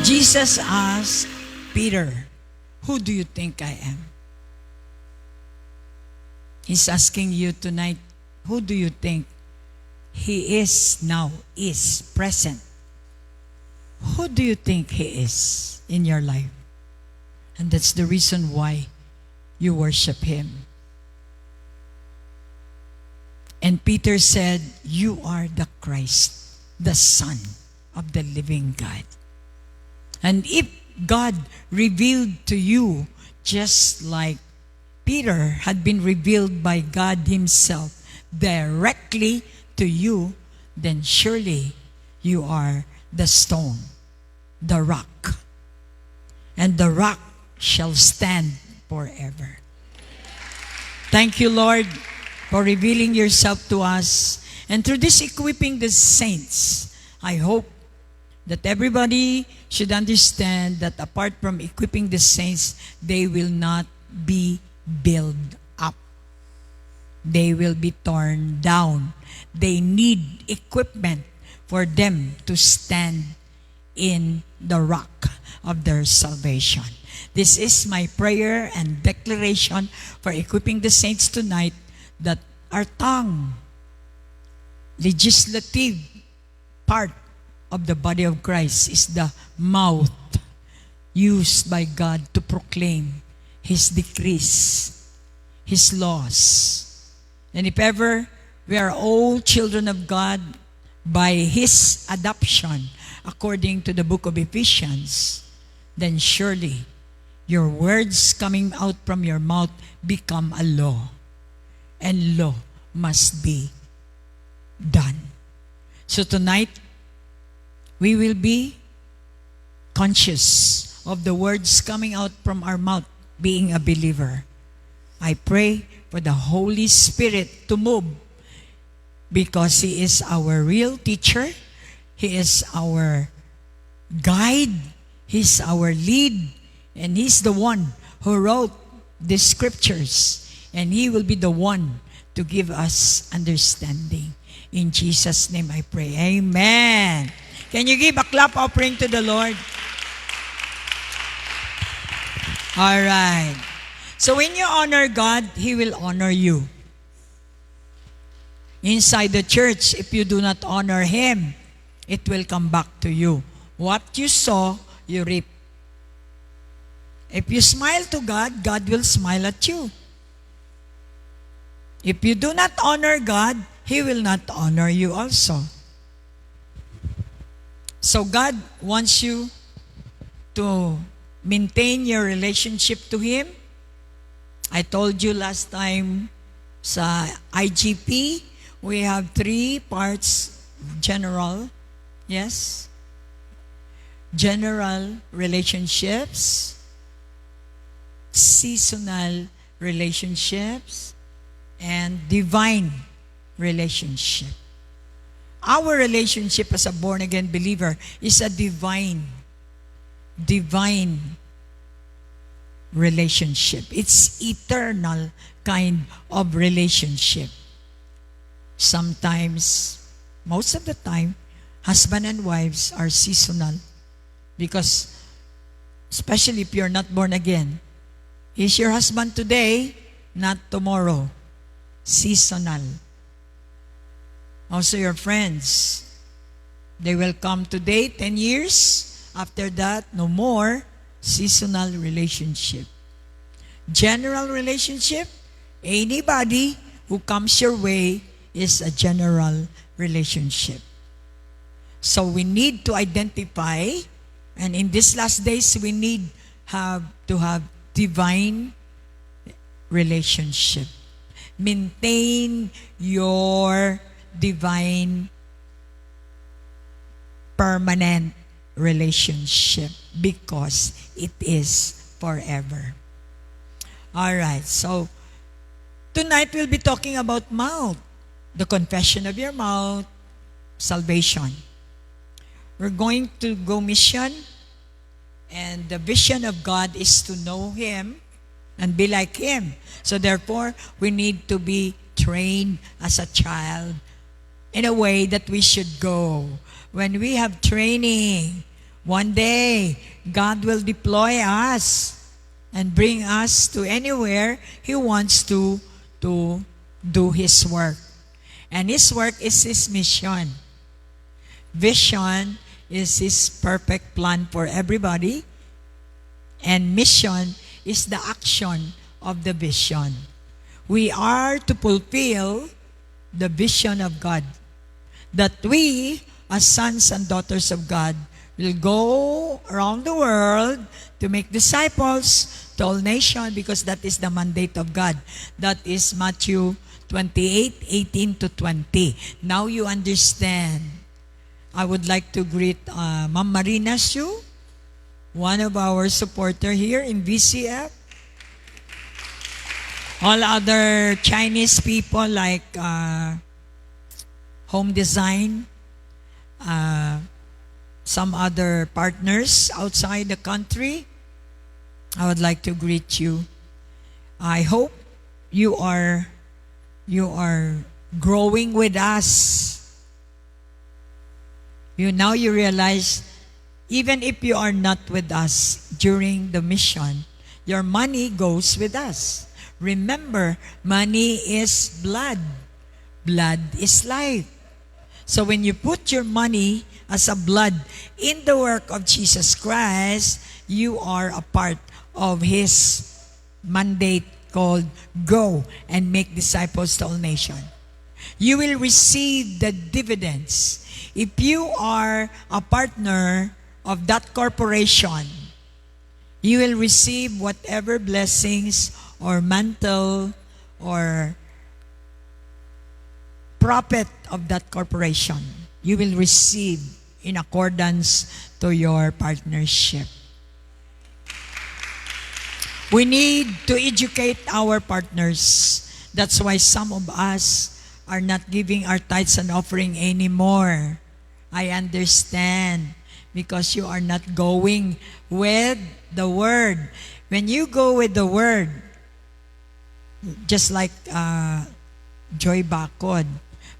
Jesus asked Peter, "Who do you think I am?" He's asking you tonight, who do you think He is now, is present? Who do you think He is in your life? And that's the reason why you worship Him. And Peter said, "You are the Christ, the Son of the living God." And if God revealed to you, just like Peter had been revealed by God Himself directly to you, then surely you are the stone, the rock. And the rock shall stand forever. Thank you, Lord, for revealing yourself to us. And through this equipping the saints, I hope that everybody should understand that apart from equipping the saints, they will not be built up. They will be torn down. They need equipment for them to stand in the rock of their salvation. This is my prayer and declaration for equipping the saints tonight, that our tongue, legislative part of the body of Christ, is the mouth used by God to proclaim His decrees, His laws. And if ever we are all children of God by His adoption, according to the book of Ephesians, then surely your words coming out from your mouth become a law. And law must be done. So tonight, we will be conscious of the words coming out from our mouth, being a believer. I pray for the Holy Spirit to move, because He is our real teacher. He is our guide. He's our lead. And He's the one who wrote the scriptures. And He will be the one to give us understanding. In Jesus' name I pray. Amen. Can you give a clap offering to the Lord? All right. So when you honor God, He will honor you. Inside the church, if you do not honor Him, it will come back to you. What you sow, you reap. If you smile to God, God will smile at you. If you do not honor God, He will not honor you also. So God wants you to maintain your relationship to Him. I told you last time sa IGP, we have 3 parts. General, yes? General relationships, seasonal relationships, and divine relationship. Our relationship as a born-again believer is a divine relationship. It's eternal kind of relationship. Sometimes, most of the time, husband and wives are seasonal, because especially if you're not born again, is your husband today, not tomorrow. Seasonal. Also your friends, they will come today, 10 years. After that, no more. Seasonal relationship. General relationship, anybody who comes your way is a general relationship. So we need to identify, and in these last days, we need to have divine relationship. Maintain your divine permanent relationship, because it is forever. All right, so tonight we'll be talking about mouth, the confession of your mouth, salvation. We're going to go mission, and the vision of God is to know Him and be like Him. So therefore, we need to be trained as a child in a way that we should go. When we have training, One day, God will deploy us and bring us to anywhere He wants to do His work. And His work is His mission. Vision is His perfect plan for everybody. And mission is the action of the vision. We are to fulfill the vision of God, that we, as sons and daughters of God, will go around the world to make disciples to all nations, because that is the mandate of God. That is Matthew 28:18-20. Now you understand. I would like to greet Ma'am Marina Shu, one of our supporter here in VCF. All other Chinese people like Home Design, some other partners outside the country, I would like to greet you. I hope you are growing with us. Now you realize, even if you are not with us during the mission, your money goes with us. Remember, money is blood. Blood is life. So when you put your money as a blood in the work of Jesus Christ, you are a part of His mandate called Go and Make Disciples to All Nations. You will receive the dividends. If you are a partner of that corporation, you will receive whatever blessings or mantle or profit of that corporation. You will receive in accordance to your partnership. We need to educate our partners. That's why some of us are not giving our tithes and offering anymore. I understand, because you are not going with the Word. When you go with the Word, just like Joy Bacod,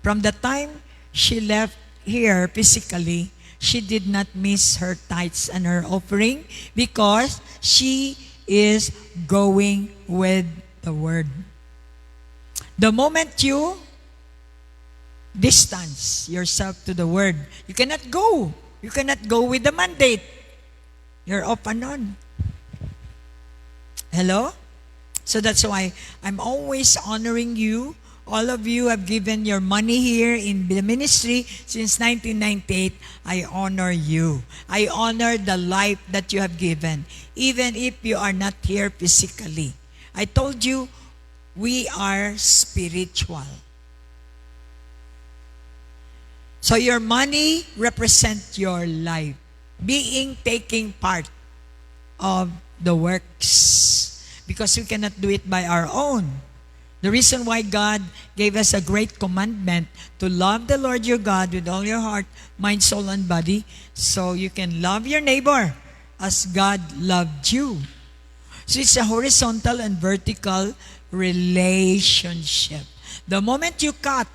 from the time she left here physically, she did not miss her tithes and her offering because she is going with the Word. The moment you distance yourself to the Word, you cannot go. You cannot go with the mandate. You're off and on. Hello? So that's why I'm always honoring you. All of you have given your money here in the ministry since 1998. I honor you. I honor the life that you have given, even if you are not here physically. I told you, we are spiritual. So your money represents your life, taking part of the works, because we cannot do it by our own. The reason why God gave us a great commandment to love the Lord your God with all your heart, mind, soul, and body, so you can love your neighbor as God loved you. So it's a horizontal and vertical relationship. The moment you cut,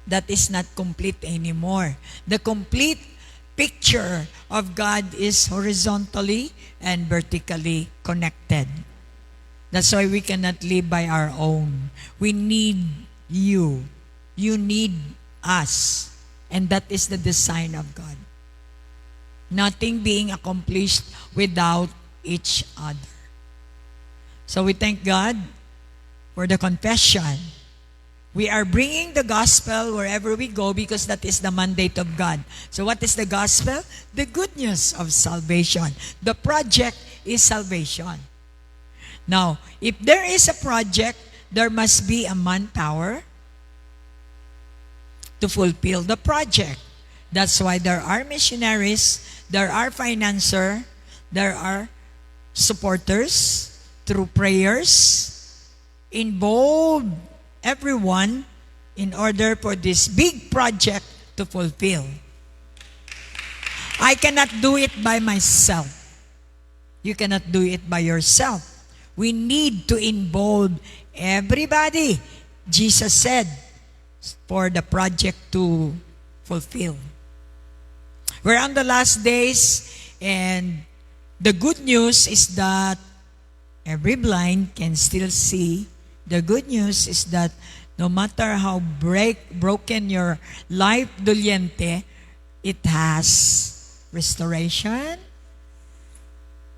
that is not complete anymore. The complete picture of God is horizontally and vertically connected. That's why we cannot live by our own. We need you. You need us. And that is the design of God. Nothing being accomplished without each other. So we thank God for the confession. We are bringing the gospel wherever we go because that is the mandate of God. So what is the gospel? The good news of salvation. The project is salvation. Now, if there is a project, there must be a manpower to fulfill the project. That's why there are missionaries, there are financiers, there are supporters through prayers, involve everyone in order for this big project to fulfill. I cannot do it by myself. You cannot do it by yourself. We need to involve everybody, Jesus said, for the project to fulfill. We're on the last days, and the good news is that every blind can still see. The good news is that no matter how broken your life, Doliente, it has restoration.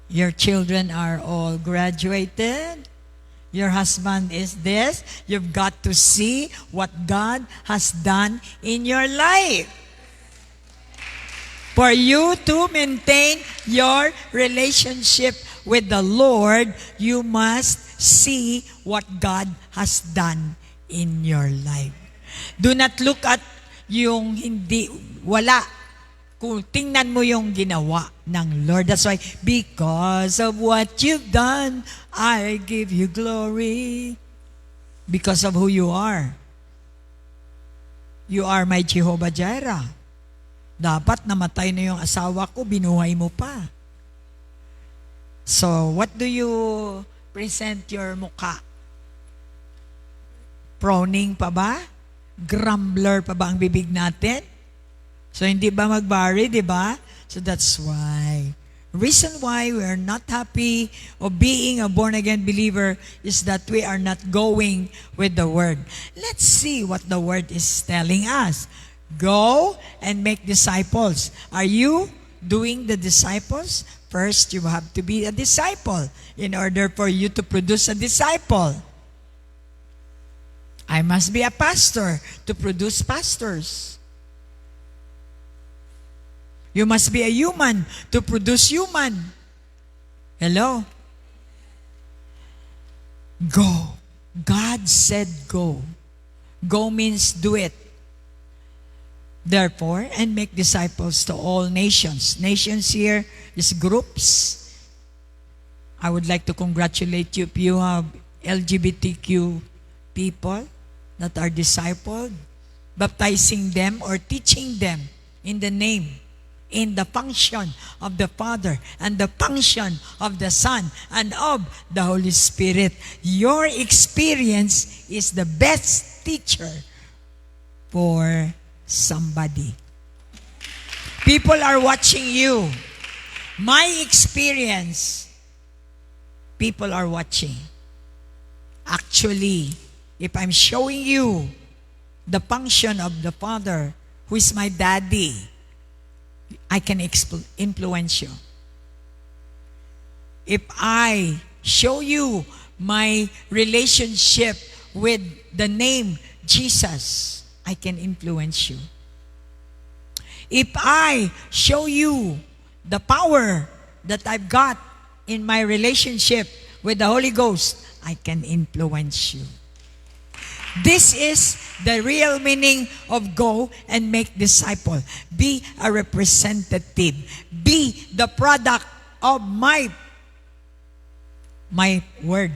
Your children are all graduated. Your husband is this. You've got to see what God has done in your life. For you to maintain your relationship with the Lord, you must see what God has done in your life. Do not look at yung wala. Kung tingnan mo yung ginawa ng Lord. That's why, because of what you've done, I give you glory. Because of who you are. You are my Jehovah Jireh. Dapat namatay na yung asawa ko, binuhay mo pa. So, what do you present your mukha? Proning pa ba? Grumbler pa ba ang bibig natin? So, hindi ba magbari, di ba? So, that's why. Reason why we are not happy of being a born-again believer is that we are not going with the Word. Let's see what the Word is telling us. Go and make disciples. Are you doing the disciples? First, you have to be a disciple in order for you to produce a disciple. I must be a pastor to produce pastors. You must be a human to produce human. Hello? Go. God said go. Go means do it. Therefore, and make disciples to all nations. Nations here is groups. I would like to congratulate you if you have LGBTQ people that are discipled, baptizing them or teaching them in the name, in the function of the Father and the function of the Son and of the Holy Spirit. Your experience is the best teacher for somebody. People are watching you. My experience, people are watching. Actually, if I'm showing you the function of the Father, who is my daddy, I can influence you. If I show you my relationship with the name Jesus, I can influence you. If I show you the power that I've got in my relationship with the Holy Ghost, I can influence you. This is the real meaning of go and make disciple. Be a representative. Be the product of my word.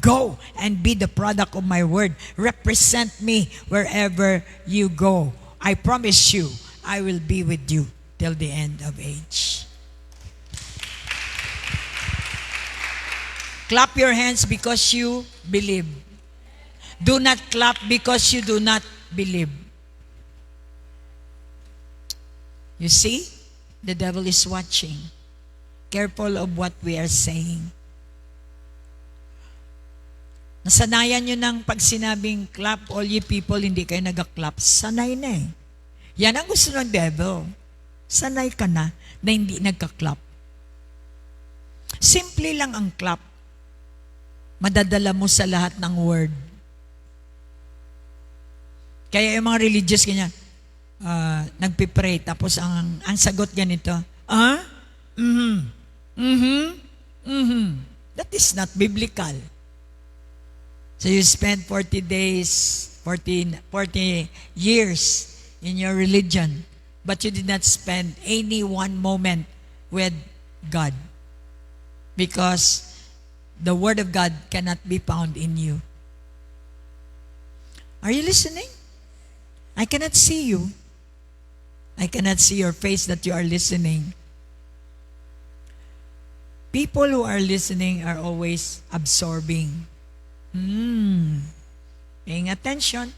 Go and be the product of my word. Represent me wherever you go. I promise you, I will be with you till the end of age. Clap your hands because you believe. Do not clap because you do not believe. You see, the devil is watching. Careful of what we are saying. Nasanayan nyo ng pag sinabing clap, all ye people, hindi kayo nag-clap. Sanay na eh. Yan ang gusto ng devil. Sanay ka na hindi nagka-clap. Simple lang ang clap. Madadala mo sa lahat ng word. Kaya yung mga religious ganyan, nagpipray, tapos ang sagot ganito, That is not biblical. So you spend 40 days, 40 years in your religion, but you did not spend any one moment with God. Because the Word of God cannot be found in you. Are you listening? I cannot see you. I cannot see your face that you are listening. People who are listening are always absorbing. Paying attention.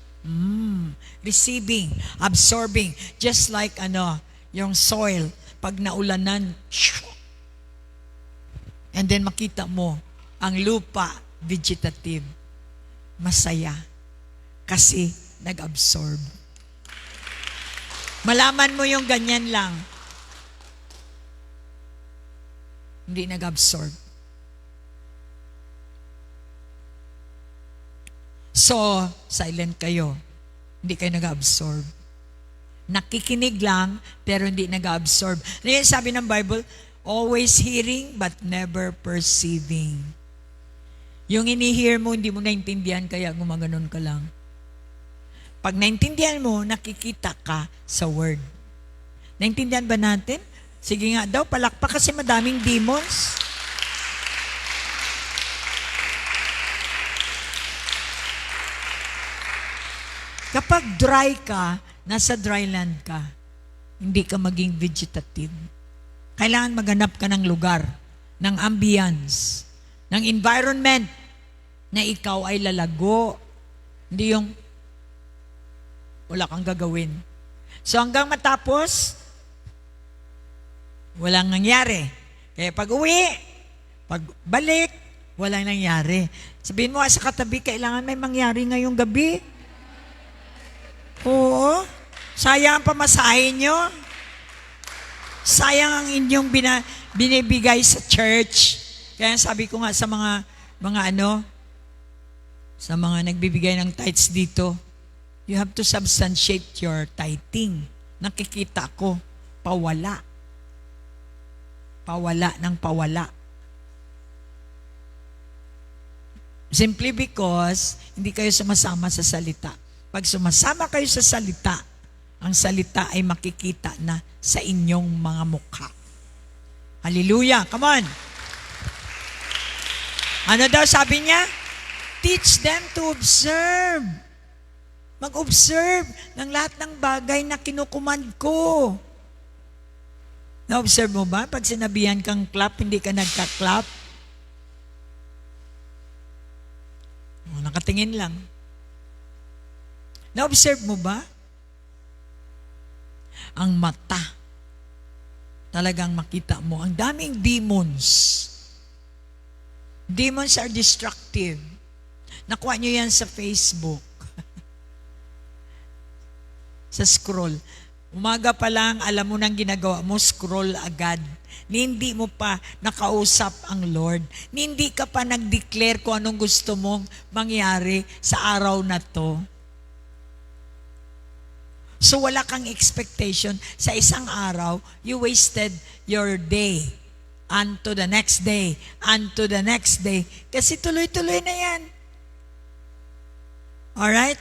Receiving. Absorbing. Just like yung soil, pag naulanan, and then makita mo, ang lupa, vegetative. Masaya. Kasi nag-absorb. Malaman mo yung ganyan lang. Hindi nag-absorb. So, silent kayo. Hindi kayo nag-absorb. Nakikinig lang, pero hindi nag-absorb. Ano yung sabi ng Bible? Always hearing, but never perceiving. Yung ini-hear mo, hindi mo naintindihan, kaya gumaganon ka lang. Pag naintindihan mo, nakikita ka sa Word. Naintindihan ba natin? Sige nga daw, palakpak kasi madaming demons. Kapag dry ka, nasa dry land ka, hindi ka maging vegetative. Kailangan maghanap ka ng lugar, ng ambience, ng environment na ikaw ay lalago. Hindi yung wala kang gagawin. So hanggang matapos, walang nangyari. Kaya pag uwi, pag balik, walang nangyari. Sabihin mo sa katabi, kailangan may mangyari ngayong gabi. Oo. Sayang ang pamasahin nyo. Sayang ang inyong binibigay sa church. Kaya sabi ko nga sa mga sa mga nagbibigay ng tithes dito, you have to substantiate your tithing. Nakikita ko, pawala. Pawala ng pawala. Simply because hindi kayo sumasama sa salita. Pag sumasama kayo sa salita, ang salita ay makikita na sa inyong mga mukha. Hallelujah! Come on! Ano daw sabi niya? Teach them to observe. Mag-observe ng lahat ng bagay na kinukumand ko. Na-observe mo ba? Pag sinabihan kang clap, hindi ka nagka-clap? Nakatingin lang. Na-observe mo ba? Ang mata. Talagang makita mo. Ang daming demons. Demons are destructive. Nakuha nyo yan sa Facebook. Sa scroll. Umaga pa lang, alam mo nang ginagawa mo, scroll agad. Hindi mo pa nakausap ang Lord. Hindi ka pa nag-declare kung anong gusto mong mangyari sa araw na to. So wala kang expectation. Sa isang araw, you wasted your day. Unto the next day. Unto the next day. Kasi tuloy-tuloy na yan. Alright?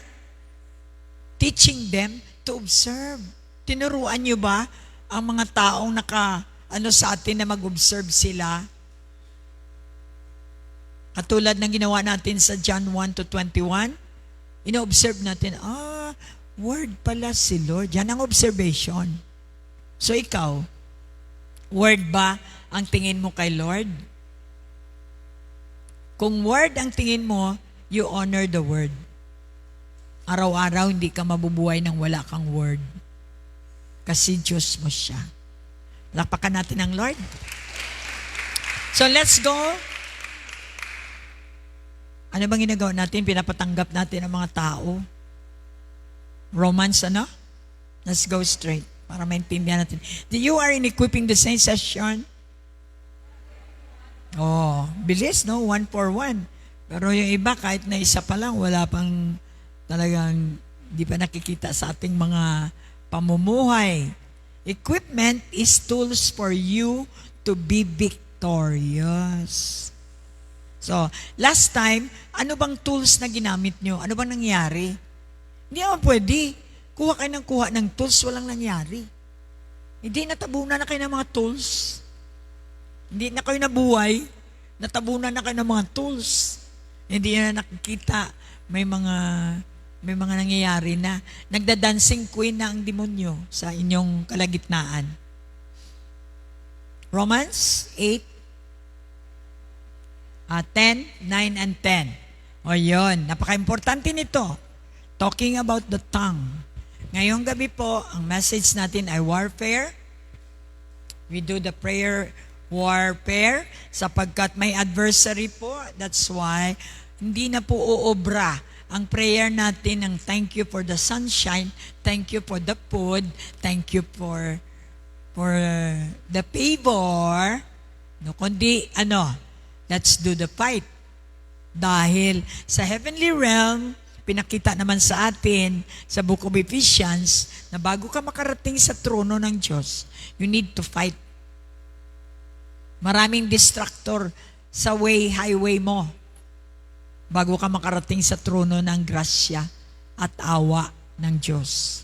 Teaching them to observe. Tinuruan nyo ba ang mga taong sa atin na mag-observe sila? Katulad ng ginawa natin sa John 1:21, ino-observe natin, word pala si Lord. Yan ang observation. So ikaw, word ba ang tingin mo kay Lord? Kung word ang tingin mo, you honor the word. Araw-araw hindi ka mabubuhay nang wala kang word. Kasi Diyos mo siya. Lapakan natin ang Lord. So let's go. Ano bang ginagawa natin? Pinapatanggap natin ang mga tao. Romans, Let's go straight para maintindihan natin. You are in equipping the saints session. Bilis, no? 1 for 1. Pero yung iba, kahit na isa pa lang, wala pang talagang di pa nakikita sa ating mga pamumuhay. Equipment is tools for you to be victorious. So, last time, ano bang tools na ginamit nyo? Ano bang nangyari? Hindi naman pwede. Kuha kayo ng tools, walang nangyari. Hindi, natabunan na kayo ng mga tools. Hindi na kayo nabuhay, natabunan na kayo ng mga tools. Hindi na nakikita, may mga nangyayari na. Nagda-dancing queen na ang demonyo sa inyong kalagitnaan. Romans 8, 10, 9, and 10. O yun, napaka-importante nito. Talking about the tongue. Ngayong gabi po, ang message natin ay warfare. We do the prayer warfare sapagkat may adversary po. That's why hindi na po uobra ang prayer natin ng thank you for the sunshine, thank you for the food, thank you for the favor. No, kundi let's do the fight. Dahil sa heavenly realm, pinakita naman sa atin sa Book of Ephesians na bago ka makarating sa trono ng Diyos, you need to fight. Maraming distractor sa highway mo bago ka makarating sa trono ng grasya at awa ng Diyos.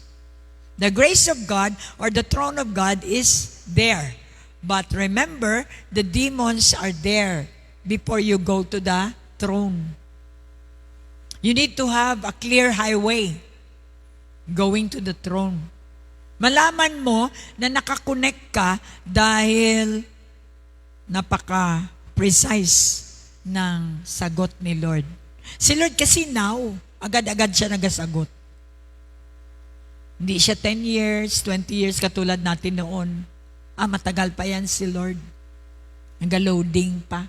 The grace of God or the throne of God is there. But remember, the demons are there before you go to the throne. You need to have a clear highway going to the throne. Malaman mo na nakakonect ka dahil napaka-precise ng sagot ni Lord. Si Lord kasi now, agad-agad siya nagasagot. Hindi siya 10 years, 20 years katulad natin noon. Matagal pa yan si Lord. Nag-loading pa.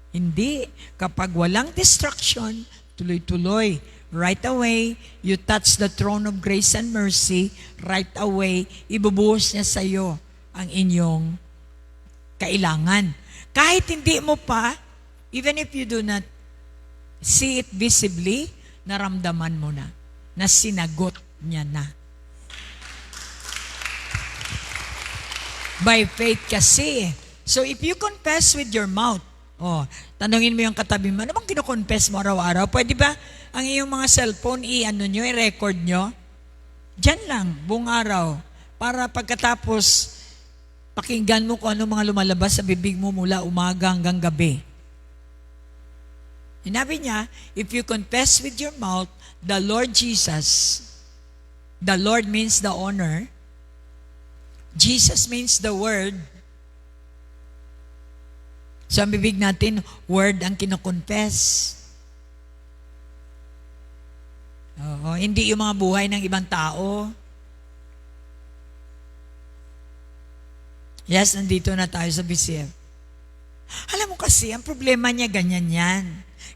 Hindi. Kapag walang distraction, tuloy-tuloy. Right away, you touch the throne of grace and mercy. Right away, ibubuhos niya sa iyo ang inyong kailangan. Kahit hindi mo pa, even if you do not see it visibly, naramdaman mo na sinagot niya na. By faith kasi. So if you confess with your mouth, tanungin mo yung katabi mo, ano bang kino-confess mo araw-araw? Pwede ba ang iyong mga cellphone, i-record nyo? Diyan lang, buong araw. Para pagkatapos, pakinggan mo kung ano mga lumalabas sa bibig mo mula umaga hanggang gabi. Sinabi niya, if you confess with your mouth, the Lord Jesus, the Lord means the honor, Jesus means the word. So ang bibig natin, word ang kinoconfess. Hindi yung mga buhay ng ibang tao. Yes, nandito na tayo sa BCF. Alam mo kasi, ang problema niya, ganyan yan.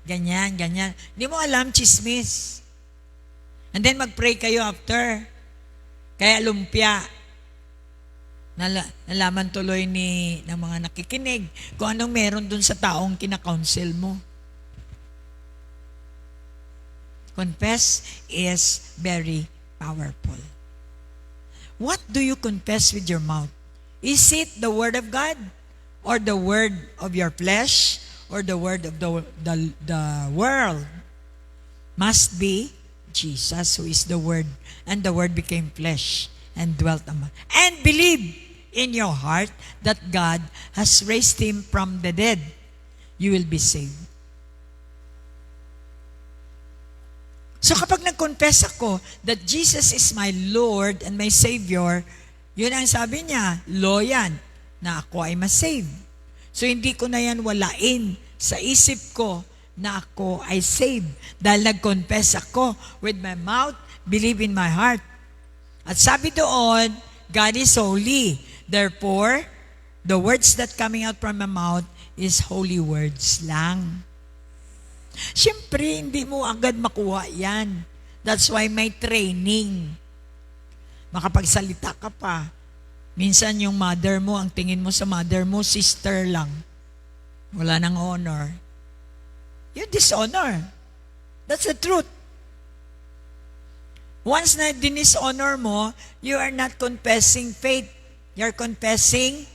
Ganyan, ganyan. Hindi mo alam, chismis. And then mag-pray kayo after. Kaya lumpia. Nalaman tuloy ng mga nakikinig kung anong meron dun sa taong kinakounsel mo. Confess is very powerful. What do you confess with your mouth? Is it the word of God? Or the word of your flesh? Or the word of the world? Must be Jesus, who is the word. And the word became flesh and dwelt among. And believe in your heart that God has raised him from the dead. You will be saved. So kapag nag-confess ako that Jesus is my Lord and my Savior, yun ang sabi niya, law yan, na ako ay masave. So hindi ko na yan walain sa isip ko na ako ay saved. Dahil nag-confess ako with my mouth, believe in my heart. At sabi doon, God is holy. Therefore, the words that coming out from my mouth is holy words lang. Siyempre, hindi mo agad makuha yan. That's why may training. Makapagsalita ka pa. Minsan yung mother mo, ang tingin mo sa mother mo, sister lang. Wala nang honor. You dishonor. That's the truth. Once na dinishonor mo, you are not confessing faith. You're confessing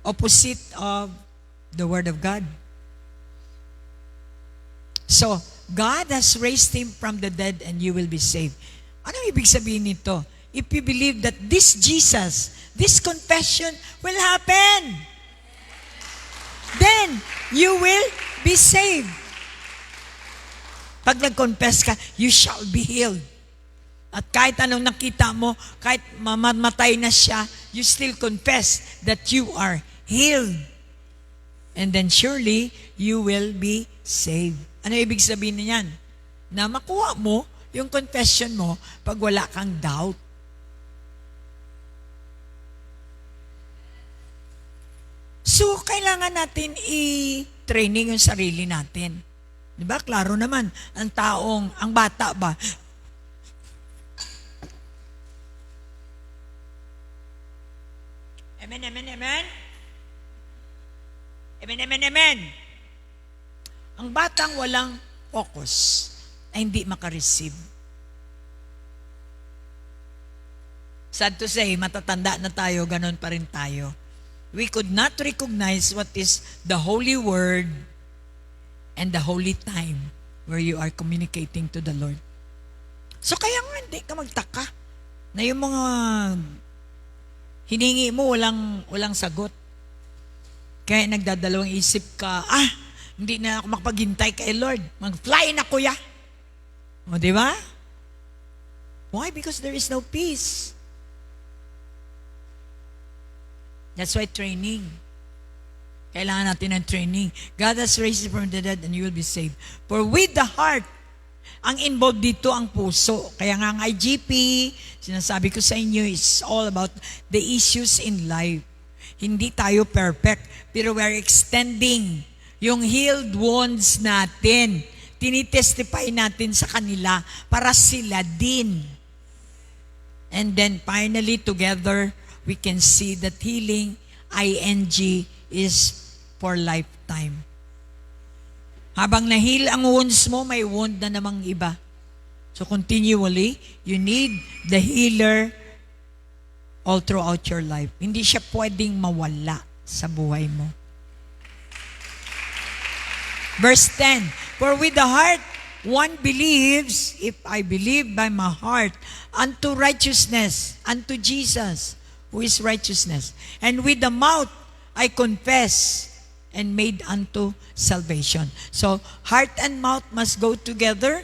opposite of the Word of God. So, God has raised him from the dead and you will be saved. Anong ibig sabihin nito? If you believe that this Jesus, this confession will happen, then you will be saved. Pag nag-confess ka, you shall be healed. At kahit anong nakita mo, kahit mamatay na siya, you still confess that you are healed. And then surely, you will be saved. Ano ibig sabihin niyan? Na makuha mo yung confession mo pag wala kang doubt. So, kailangan natin i-training yung sarili natin. Di ba? Klaro naman, ang bata ba, amen, amen, amen? Amen, amen, amen. Ang batang walang focus ay hindi makareceive. Sad to say, matatanda na tayo, ganun pa rin tayo. We could not recognize what is the holy word and the holy time where you are communicating to the Lord. So kaya nga hindi ka magtaka na yung mga hiningi mo walang sagot. Kaya nagdadalawang isip ka, hindi na ako makapaghintay kay Lord. Mag-fly na kuya. O, di ba? Why? Because there is no peace. That's why training. Kailangan natin ng training. God has raised you from the dead and you will be saved. For with the heart, ang involved dito ang puso. Kaya nga ang IGP, sinasabi ko sa inyo, is all about the issues in life. Hindi tayo perfect, pero we're extending yung healed wounds natin. Tinitestify natin sa kanila para sila din. And then finally, together, we can see that healing, ING, is for lifetime. Habang na-heal ang wounds mo, may wound na namang iba. So continually, you need the healer all throughout your life. Hindi siya pwedeng mawala sa buhay mo. Verse 10, for with the heart, one believes, if I believe by my heart, unto righteousness, unto Jesus, who is righteousness. And with the mouth, I confess, and made unto salvation. So, heart and mouth must go together.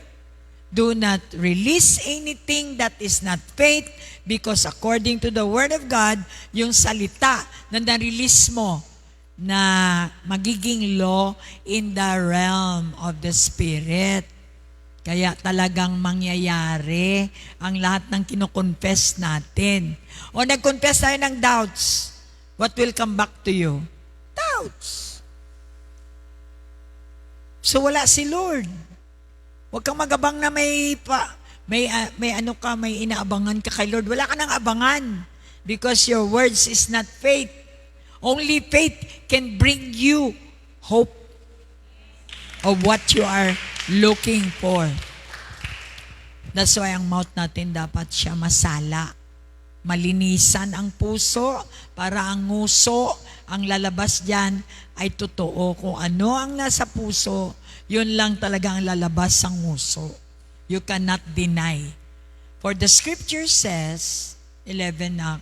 Do not release anything that is not faith, because according to the Word of God, yung salita na na-release mo na magiging law in the realm of the Spirit. Kaya talagang mangyayari ang lahat ng kinoconfess natin. O nag-confess tayo ng doubts, what will come back to you? Doubts. So wala si Lord. Huwag kang magabang na may inaabangan ka kay Lord. Wala ka nang abangan because your words is not faith. Only faith can bring you hope of what you are looking for. That's why ang mouth natin dapat siya masala. Malinisan ang puso para ang nguso, ang lalabas diyan ay totoo. Kung ano ang nasa puso, yun lang talaga ang lalabas sa nguso. You cannot deny. For the scripture says, 11 na,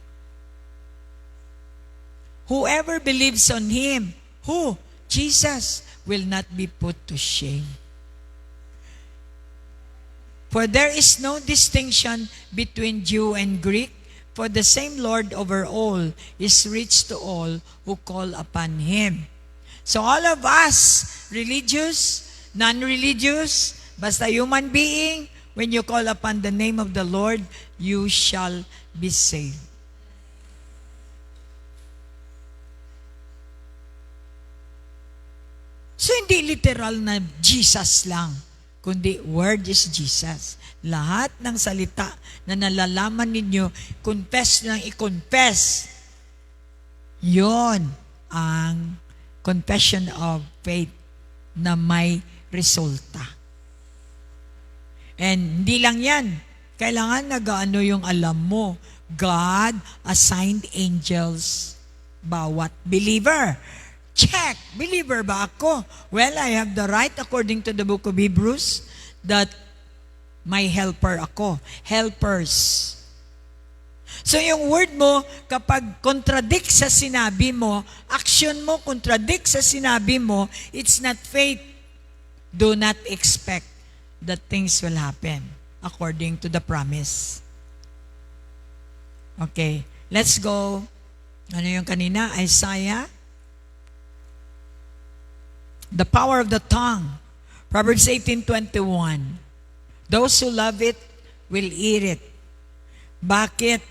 whoever believes on Him, who? Jesus, will not be put to shame. For there is no distinction between Jew and Greek, for the same Lord over all is rich to all who call upon Him. So all of us, religious, non-religious, basta human being, when you call upon the name of the Lord, you shall be saved. So hindi literal na Jesus lang, kundi word is Jesus. Lahat ng salita na nalalaman ninyo, confess nyo lang i-confess. Yon ang confession of faith na may resulta. And hindi lang yan. Kailangan nag-ano yung alam mo. God assigned angels bawat believer. Check! Believer ba ako? Well, I have the right according to the book of Hebrews that may helper ako. Helpers. So yung word mo, kapag contradict sa sinabi mo, action mo contradict sa sinabi mo, it's not faith. Do not expect that things will happen according to the promise. Okay, let's go. Ano yung kanina? Isaiah. The power of the tongue. Proverbs 18:21. Those who love it will eat it. Bakit?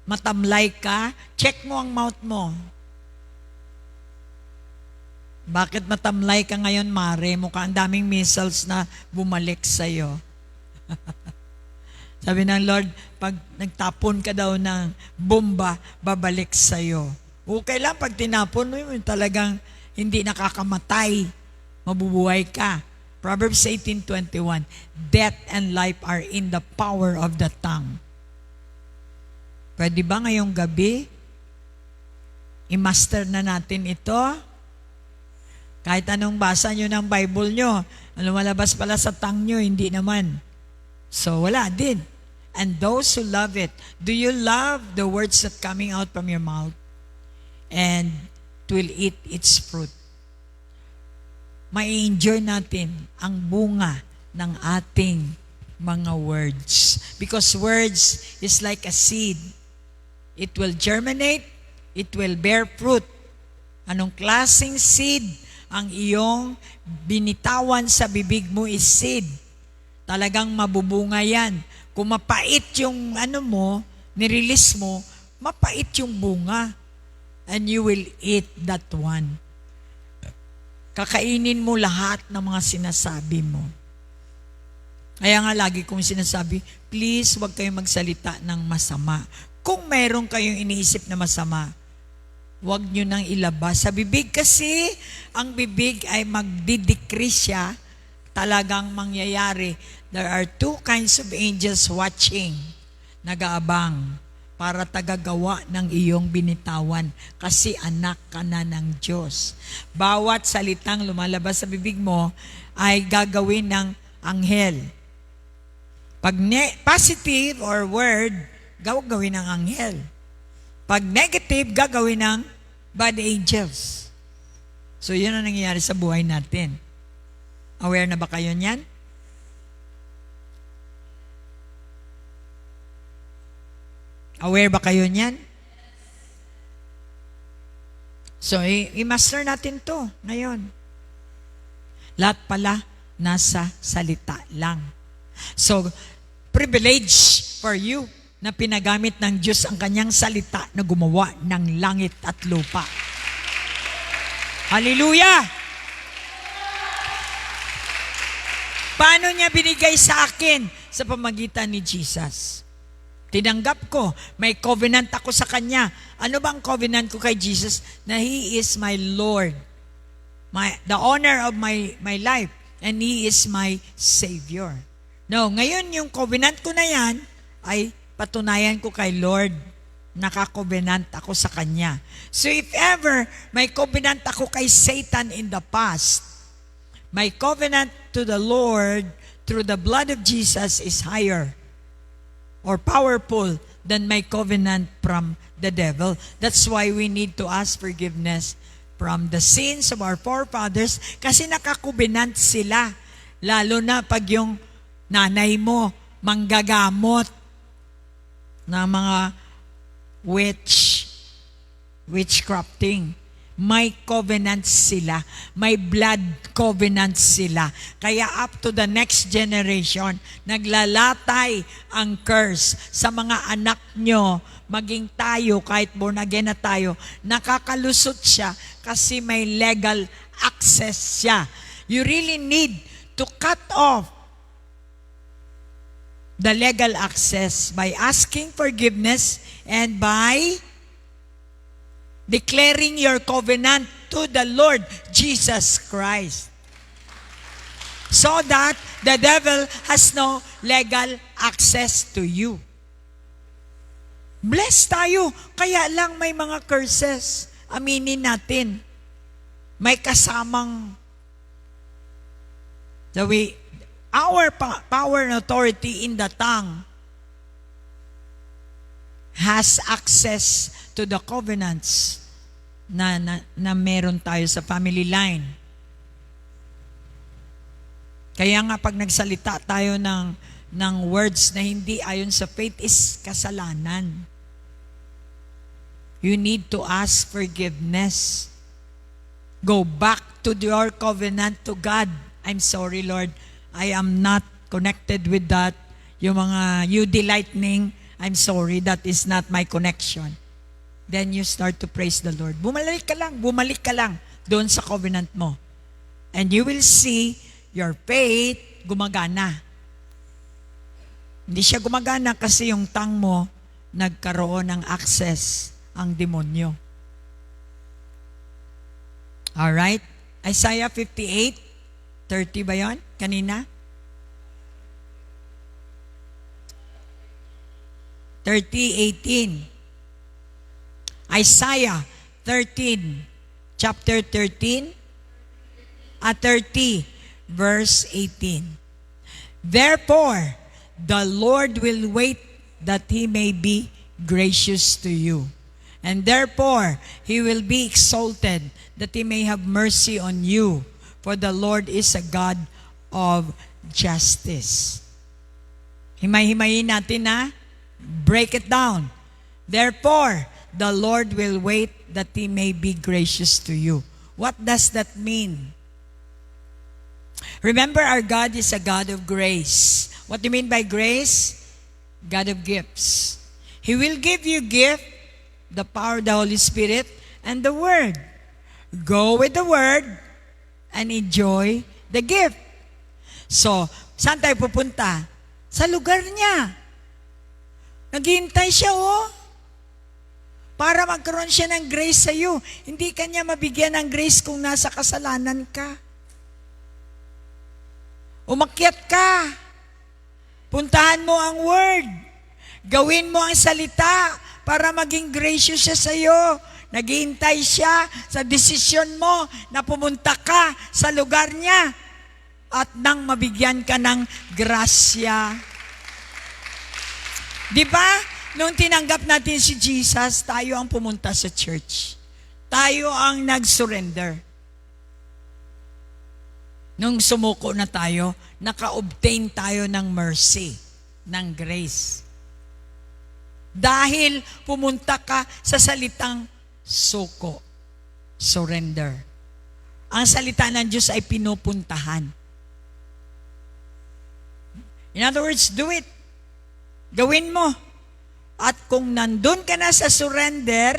Matamlay ka? Check mo ang mouth mo. Bakit matamlay ka ngayon, Mare? Mukhang daming missiles na bumalik sa'yo. Sabi ng Lord, pag nagtapon ka daw ng bomba, babalik sa'yo. Okay lang, pag tinapon mo yun, talagang hindi nakakamatay. Mabubuhay ka. Proverbs 18:21, death and life are in the power of the tongue. Pwede ba ngayong gabi, i-master na natin ito? Kahit anong basa nyo ng Bible nyo, lumalabas pala sa tongue nyo, hindi naman. So, wala din. And those who love it, do you love the words that coming out from your mouth? And it will eat its fruit. Mai-enjoy natin ang bunga ng ating mga words. Because words is like a seed. It will germinate, it will bear fruit. Anong klaseng seed ang iyong binitawan sa bibig mo is seed? Talagang mabubunga yan. Kung mapait yung nirelease mo, mapait yung bunga. And you will eat that one. Kakainin mo lahat ng mga sinasabi mo. Kaya nga lagi kong sinasabi, please huwag kayong magsalita ng masama. Kung mayroon kayong iniisip na masama, huwag nyo nang ilabas sa bibig kasi ang bibig ay magdidecrease siya, talagang mangyayari. There are two kinds of angels watching, nag-aabang para tagagawa ng iyong binitawan kasi anak ka na ng Diyos. Bawat salitang lumalabas sa bibig mo ay gagawin ng anghel. Pag positive or word, gagawin ng anghel. Pag negative, gagawin ng bad angels. So, yun ang nangyayari sa buhay natin. Aware na ba kayo niyan? Aware ba kayo niyan? So, i-master natin to ngayon. Lahat pala nasa salita lang. So, privilege for you na pinagamit ng Diyos ang kanyang salita na gumawa ng langit at lupa. Hallelujah! Paano niya binigay sa akin? Sa pamagitan ni Jesus. Tinanggap ko, may covenant ako sa Kanya. Ano bang covenant ko kay Jesus? Na He is my Lord, the honor of my life, and He is my Savior. No, ngayon yung covenant ko na yan, ay patunayan ko kay Lord, naka-covenant ako sa Kanya. So if ever may covenant ako kay Satan in the past, my covenant to the Lord through the blood of Jesus is higher or powerful than my covenant from the devil. That's why we need to ask forgiveness from the sins of our forefathers kasi nakakovenant sila. Lalo na pag yung nanay mo manggagamot na mga witchcrafting. May covenant sila. May blood covenant sila. Kaya up to the next generation, naglalatay ang curse sa mga anak nyo. Maging tayo, kahit born again na tayo, nakakalusot siya kasi may legal access siya. You really need to cut off the legal access by asking forgiveness and by declaring your covenant to the Lord Jesus Christ. So that the devil has no legal access to you. Blessed tayo, kaya lang may mga curses. Aminin natin. May kasamang our power and authority in the tongue has access to the covenants na meron tayo sa family line. Kaya nga pag nagsalita tayo ng words na hindi ayon sa faith is kasalanan. You need to ask forgiveness. Go back to your covenant to God. I'm sorry, Lord. I am not connected with that. Yung mga UD Lightning, I'm sorry, that is not my connection. Then you start to praise the Lord. Bumalik ka lang doon sa covenant mo. And you will see your faith gumagana. Hindi siya gumagana kasi yung tongue mo nagkaroon ng access ang demonyo. Alright? Isaiah 58:30 ba yun? Kanina? 30:18. Isaiah 13, chapter 13, 30, verse 18. Therefore, the Lord will wait that He may be gracious to you. And therefore, He will be exalted that He may have mercy on you. For the Lord is a God of justice. Himay-himayin natin na. Break it down. Therefore, the Lord will wait that He may be gracious to you. What does that mean? Remember, our God is a God of grace. What do you mean by grace? God of gifts. He will give you gift, the power of the Holy Spirit, and the Word. Go with the Word and enjoy the gift. So, saan tayo pupunta? Sa lugar niya. Naghihintay siya, para magkaroon siya ng grace sa iyo. Hindi kanya mabigyan ng grace kung nasa kasalanan ka. Umakyat ka. Puntahan mo ang Word. Gawin mo ang salita para maging gracious siya sa iyo. Naghihintay siya sa desisyon mo na pumunta ka sa lugar niya at nang mabigyan ka ng grasya. Di ba? Nung tinanggap natin si Jesus, tayo ang pumunta sa church. Tayo ang nag-surrender. Nung sumuko na tayo, naka-obtain tayo ng mercy, ng grace. Dahil pumunta ka sa salitang suko, surrender. Ang salita ng Diyos ay pinupuntahan. In other words, do it. Gawin mo. At kung nandun ka na sa surrender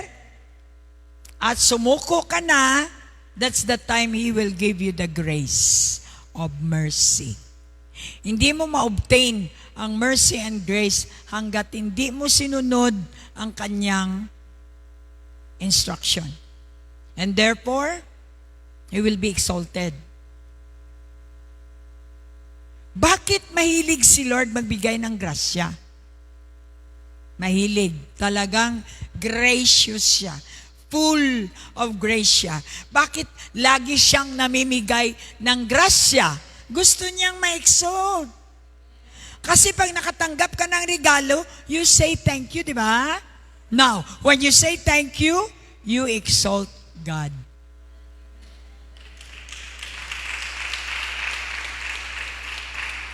at sumuko ka na, that's the time He will give you the grace of mercy. Hindi mo ma-obtain ang mercy and grace hanggat hindi mo sinunod ang kanyang instruction. And therefore, He will be exalted. Bakit mahilig si Lord magbigay ng grasya? Mahilig. Talagang gracious siya. Full of grace siya. Bakit lagi siyang namimigay ng grasya? Gusto niyang ma-exalt. Kasi pag nakatanggap ka ng regalo, you say thank you, di ba? Now, when you say thank you, you exalt God.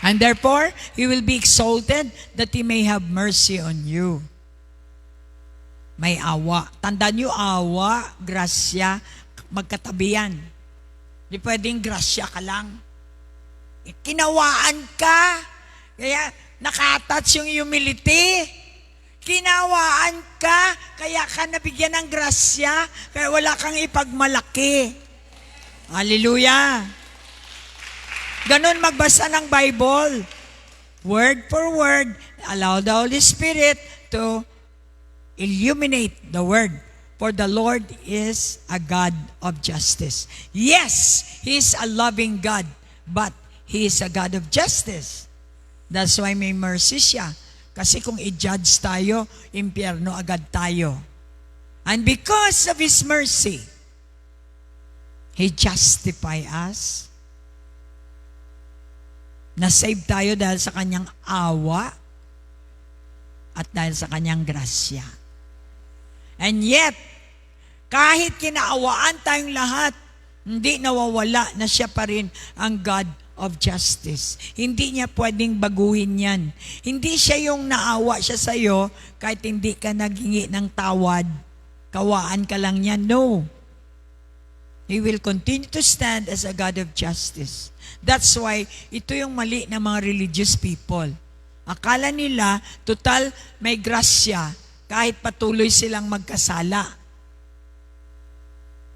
And therefore, He will be exalted that He may have mercy on you. May awa. Tandaan niyo, awa, grasya, magkatabi yan. Di pwedeng grasya ka lang. Kinawaan ka. Kaya nakatouch yung humility. Kinawaan ka, kaya ka nabigyan ng grasya, kaya wala kang ipagmalaki. Hallelujah! Ganon magbasa ng Bible. Word for word, allow the Holy Spirit to illuminate the word. For the Lord is a God of justice. Yes, He is a loving God, but He is a God of justice. That's why may mercy siya. Kasi kung i-judge tayo, impyerno agad tayo. And because of His mercy, He justify us. Na-save tayo dahil sa Kanyang awa at dahil sa Kanyang grasya. And yet, kahit kinaawaan tayong lahat, hindi nawawala na siya pa rin ang God of justice. Hindi niya pwedeng baguhin yan. Hindi siya yung naawa siya sa'yo kahit hindi ka naghingi ng tawad. Kawaan ka lang niya. No. He will continue to stand as a God of justice. That's why ito yung mali ng mga religious people. Akala nila, total may grasya kahit patuloy silang magkasala.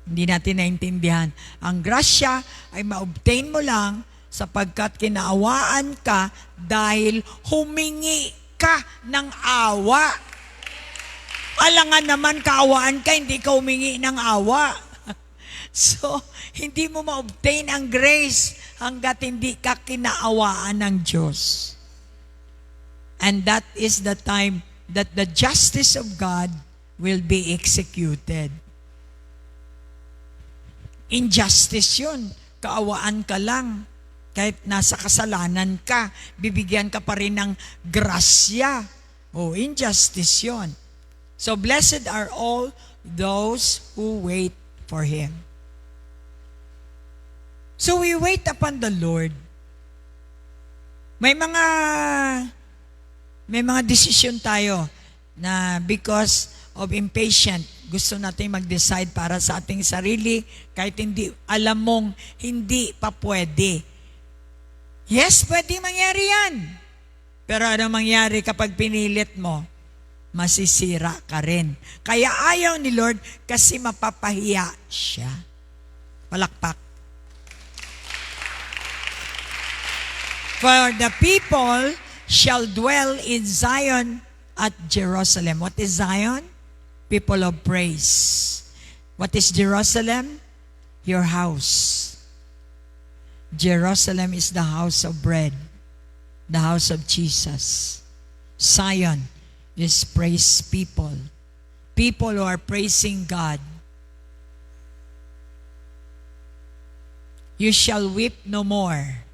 Hindi natin naintindihan. Ang grasya ay ma-obtain mo lang sapagkat kinaawaan ka dahil humingi ka ng awa. Alangan naman kaawaan ka, hindi ka humingi ng awa. So, hindi mo ma-obtain ang grace hanggat hindi ka kinaawaan ng Diyos. And that is the time that the justice of God will be executed. Injustice yun. Kaawaan ka lang. Kahit nasa kasalanan ka, bibigyan ka pa rin ng grasya. Injustice yun. So, blessed are all those who wait for Him. So, we wait upon the Lord. May mga desisyon tayo na because of impatient, gusto natin mag-decide para sa ating sarili kahit hindi, alam mong hindi pa pwede. Yes, pwede mangyari yan. Pero ano mangyari kapag pinilit mo? Masisira ka rin. Kaya ayaw ni Lord kasi mapapahiya siya. Palakpak. For the people shall dwell in Zion at Jerusalem. What is Zion? People of praise. What is Jerusalem? Your house. Jerusalem is the house of bread, the house of Jesus. Zion is praise people. People who are praising God. You shall weep no more.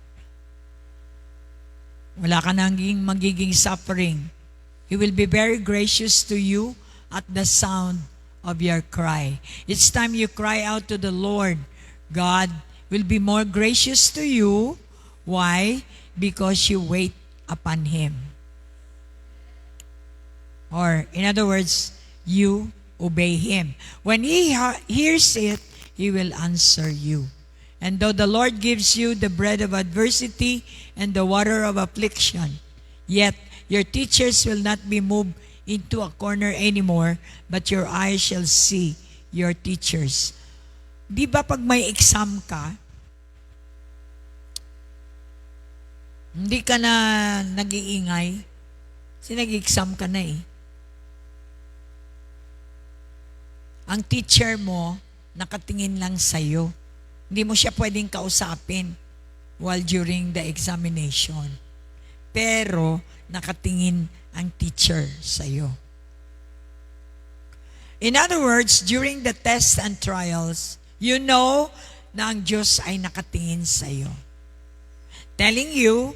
Wala ka nang magiging suffering. He will be very gracious to you at the sound of your cry. Each time you cry out to the Lord, God will be more gracious to you. Why? Because you wait upon Him. Or, in other words, you obey Him. When He hears it, He will answer you. And though the Lord gives you the bread of adversity and the water of affliction, yet your teachers will not be moved into a corner anymore, but your eyes shall see your teachers. Di ba pag may exam ka, hindi ka na nag-iingay? Kasi nag-exam ka na eh. Ang teacher mo, nakatingin lang sa'yo. Hindi mo siya pwedeng kausapin while during the examination. Pero, nakatingin ang teacher sa'yo. In other words, during the tests and trials, you know na ang Diyos ay nakatingin sa'yo. Telling you,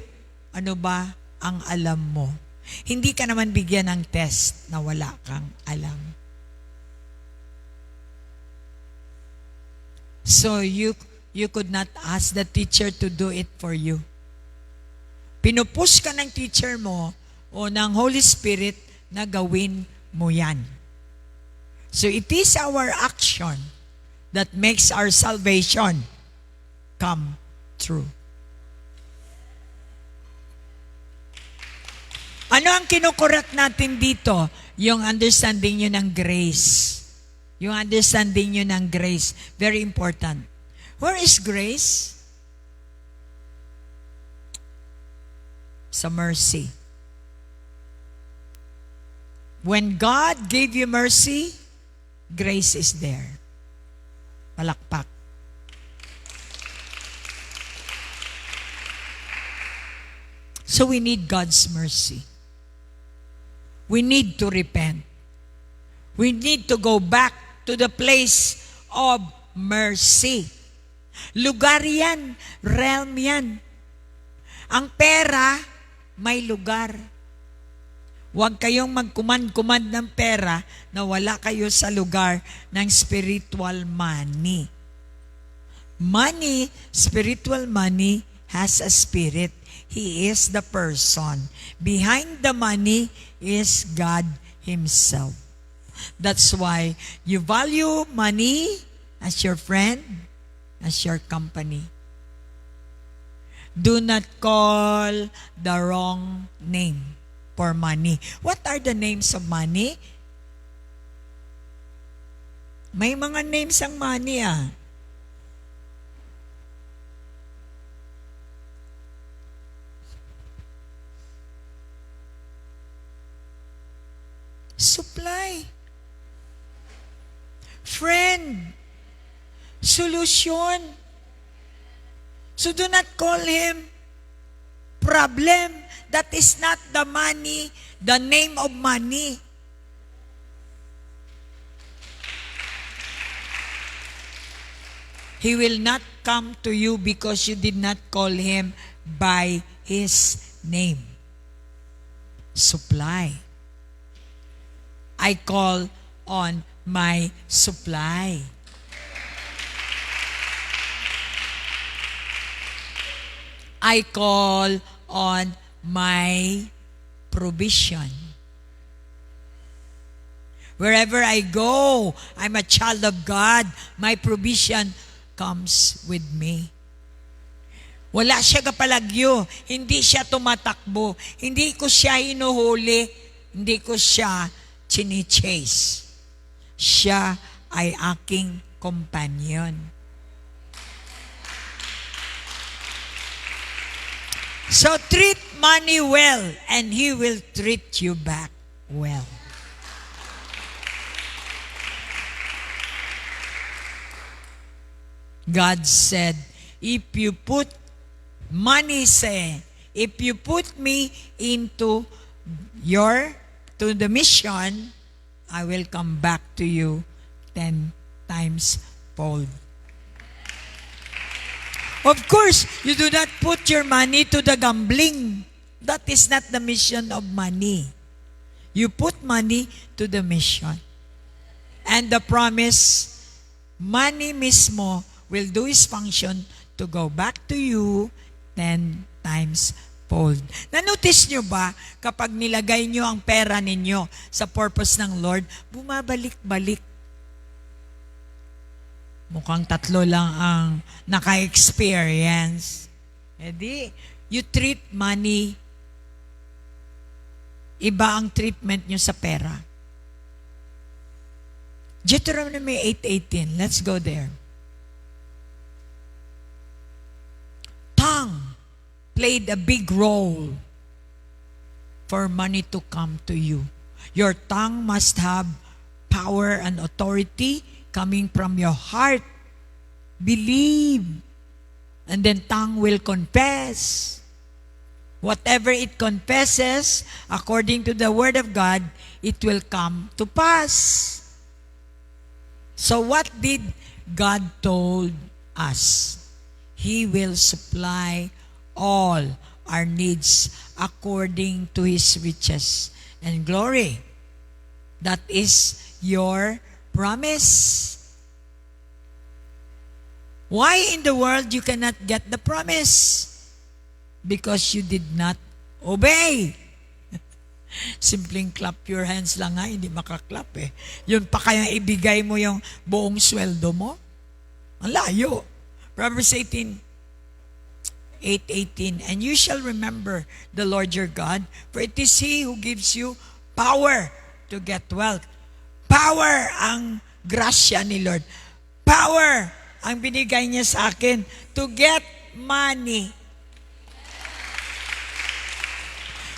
ano ba ang alam mo? Hindi ka naman bigyan ng test na wala kang alam. So you could not ask the teacher to do it for you. Pinupush ka ng teacher mo o ng Holy Spirit na gawin mo yan. So it is our action that makes our salvation come true. Ano ang kinukorek natin dito? Yung understanding nyo ng grace. Yung understanding nyo ng grace. Very important. Where is grace? Sa mercy. When God gave you mercy, grace is there. Palakpak. So we need God's mercy. We need to repent. We need to go back to the place of mercy. Lugar yan, realm yan. Ang pera, may lugar. Huwag kayong magkumand-kumand ng pera na wala kayo sa lugar ng spiritual money. Money, spiritual money, has a spirit. He is the person. Behind the money is God Himself. That's why you value money as your friend. as your company. Do not call the wrong name for money. What are the names of money? May mga names ang money Supply. Friend. Solution. So do not call him problem. That is not the money, the name of money. He will not come to you because you did not call him by his name. Supply. I call on my supply. I call on my provision. Wherever I go, I'm a child of God. My provision comes with me. Wala siya kapalagyo. Hindi siya tumatakbo. Hindi ko siya hinuhuli. Hindi ko siya chini-chase. Siya ay aking companion. So treat money well and he will treat you back well. God said, if you put me into to the mission, I will come back to you 10 times fold. Of course, you do not put your money to the gambling. That is not the mission of money. You put money to the mission. And the promise, money mismo will do its function to go back to you 10 times fold. Na-notice nyo ba, kapag nilagay nyo ang pera ninyo sa purpose ng Lord, bumabalik-balik. Mukhang 3 lang ang naka-experience. Edi, you treat money, iba ang treatment nyo sa pera. Deuteronomy 8:18. Let's go there. Tongue played a big role for money to come to you. Your tongue must have power and authority coming from your heart. Believe. And then tongue will confess. Whatever it confesses, according to the Word of God, it will come to pass. So what did God told us? He will supply all our needs according to His riches and glory. That is your promise. Why in the world you cannot get the promise? Because you did not obey. Simpleng clap your hands lang nga, hindi makaklap eh. Yun pa kaya ibigay mo yung buong sweldo mo? Ang layo. Proverbs 8:18, and you shall remember the Lord your God, for it is He who gives you power to get wealth. Power ang grasya ni Lord. Power ang binigay niya sa akin to get money.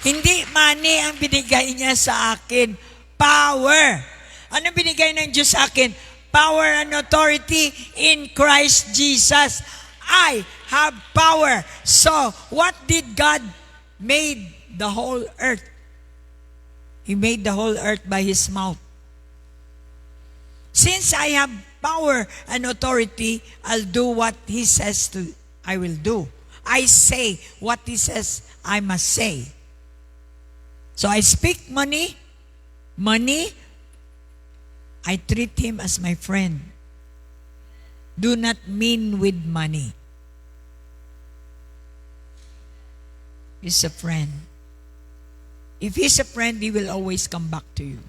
Hindi money ang binigay niya sa akin. Power. Ano binigay ng Diyos sa akin? Power and authority in Christ Jesus. I have power. So, what did God made the whole earth? He made the whole earth by His mouth. Since I have power and authority, I'll do what He says I will do. I say what He says I must say. So I speak money, I treat him as my friend. Do not mean with money. He's a friend. If he's a friend, he will always come back to you.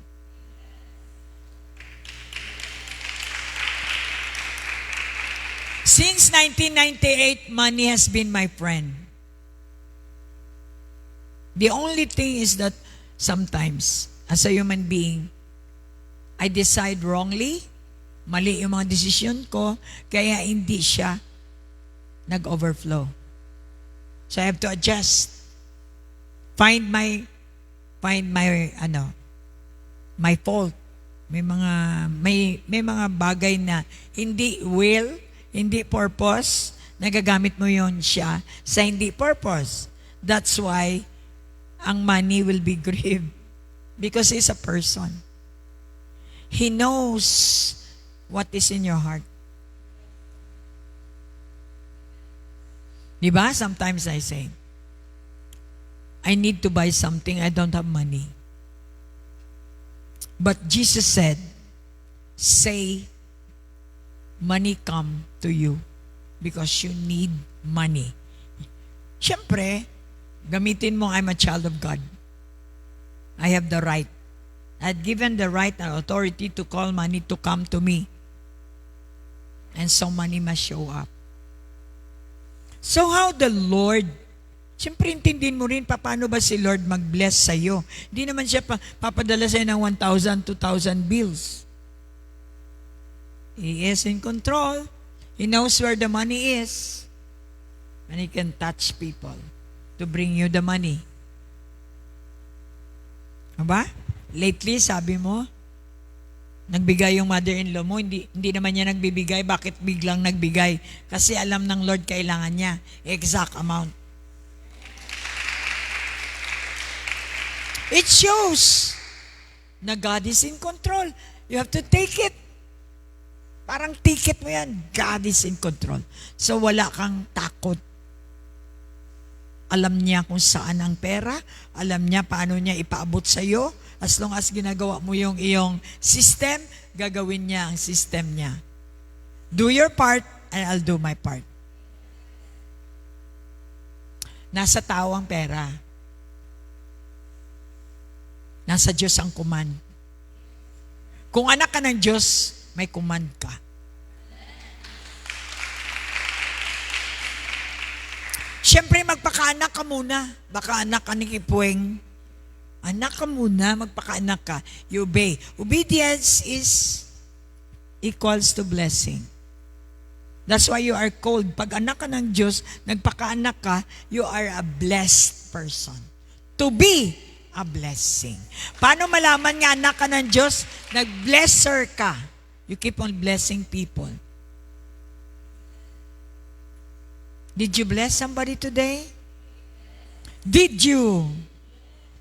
Since 1998, money has been my friend. The only thing is that sometimes, as a human being, I decide wrongly, mali yung mga desisyon ko, kaya hindi siya nag-overflow. So I have to adjust. Find my fault. May mga bagay na hindi will, hindi purpose, nagagamit mo yon siya sa hindi purpose. That's why ang money will be grieved because he's a person. He knows what is in your heart. Diba? Sometimes I say, I need to buy something, I don't have money. But Jesus said, say, money come to you because you need money. Siyempre, gamitin mo, I'm a child of God. I have the right. I've given the right and authority to call money to come to me. And so money must show up. So how the Lord, siyempre intindihin mo rin paano ba si Lord mag-bless sa'yo. Hindi naman siya papadala sa'yo ng 1,000, 2,000 bills. He is in control. He knows where the money is. And He can touch people to bring you the money. Aba? Lately, sabi mo, nagbigay yung mother-in-law mo, hindi naman niya nagbibigay. Bakit biglang nagbigay? Kasi alam ng Lord kailangan niya. Exact amount. It shows na God is in control. You have to take it. Parang ticket mo yan. God is in control. So wala kang takot. Alam niya kung saan ang pera. Alam niya paano niya ipaabot sa'yo. As long as ginagawa mo yung iyong system, gagawin niya ang system niya. Do your part and I'll do my part. Nasa tao ang pera. Nasa Diyos ang command. Kung anak ka ng Diyos, may command ka. Siyempre, magpakaanak ka muna. Baka anak ka ni Kipueng. Anak ka muna, magpakaanak ka. You obey. Obedience is equals to blessing. That's why you are called. Pag anak ka ng Diyos, nagpakaanak ka, you are a blessed person. To be a blessing. Paano malaman nga anak ka ng Diyos? Nag-blesser ka. You keep on blessing people. Did you bless somebody today? Did you?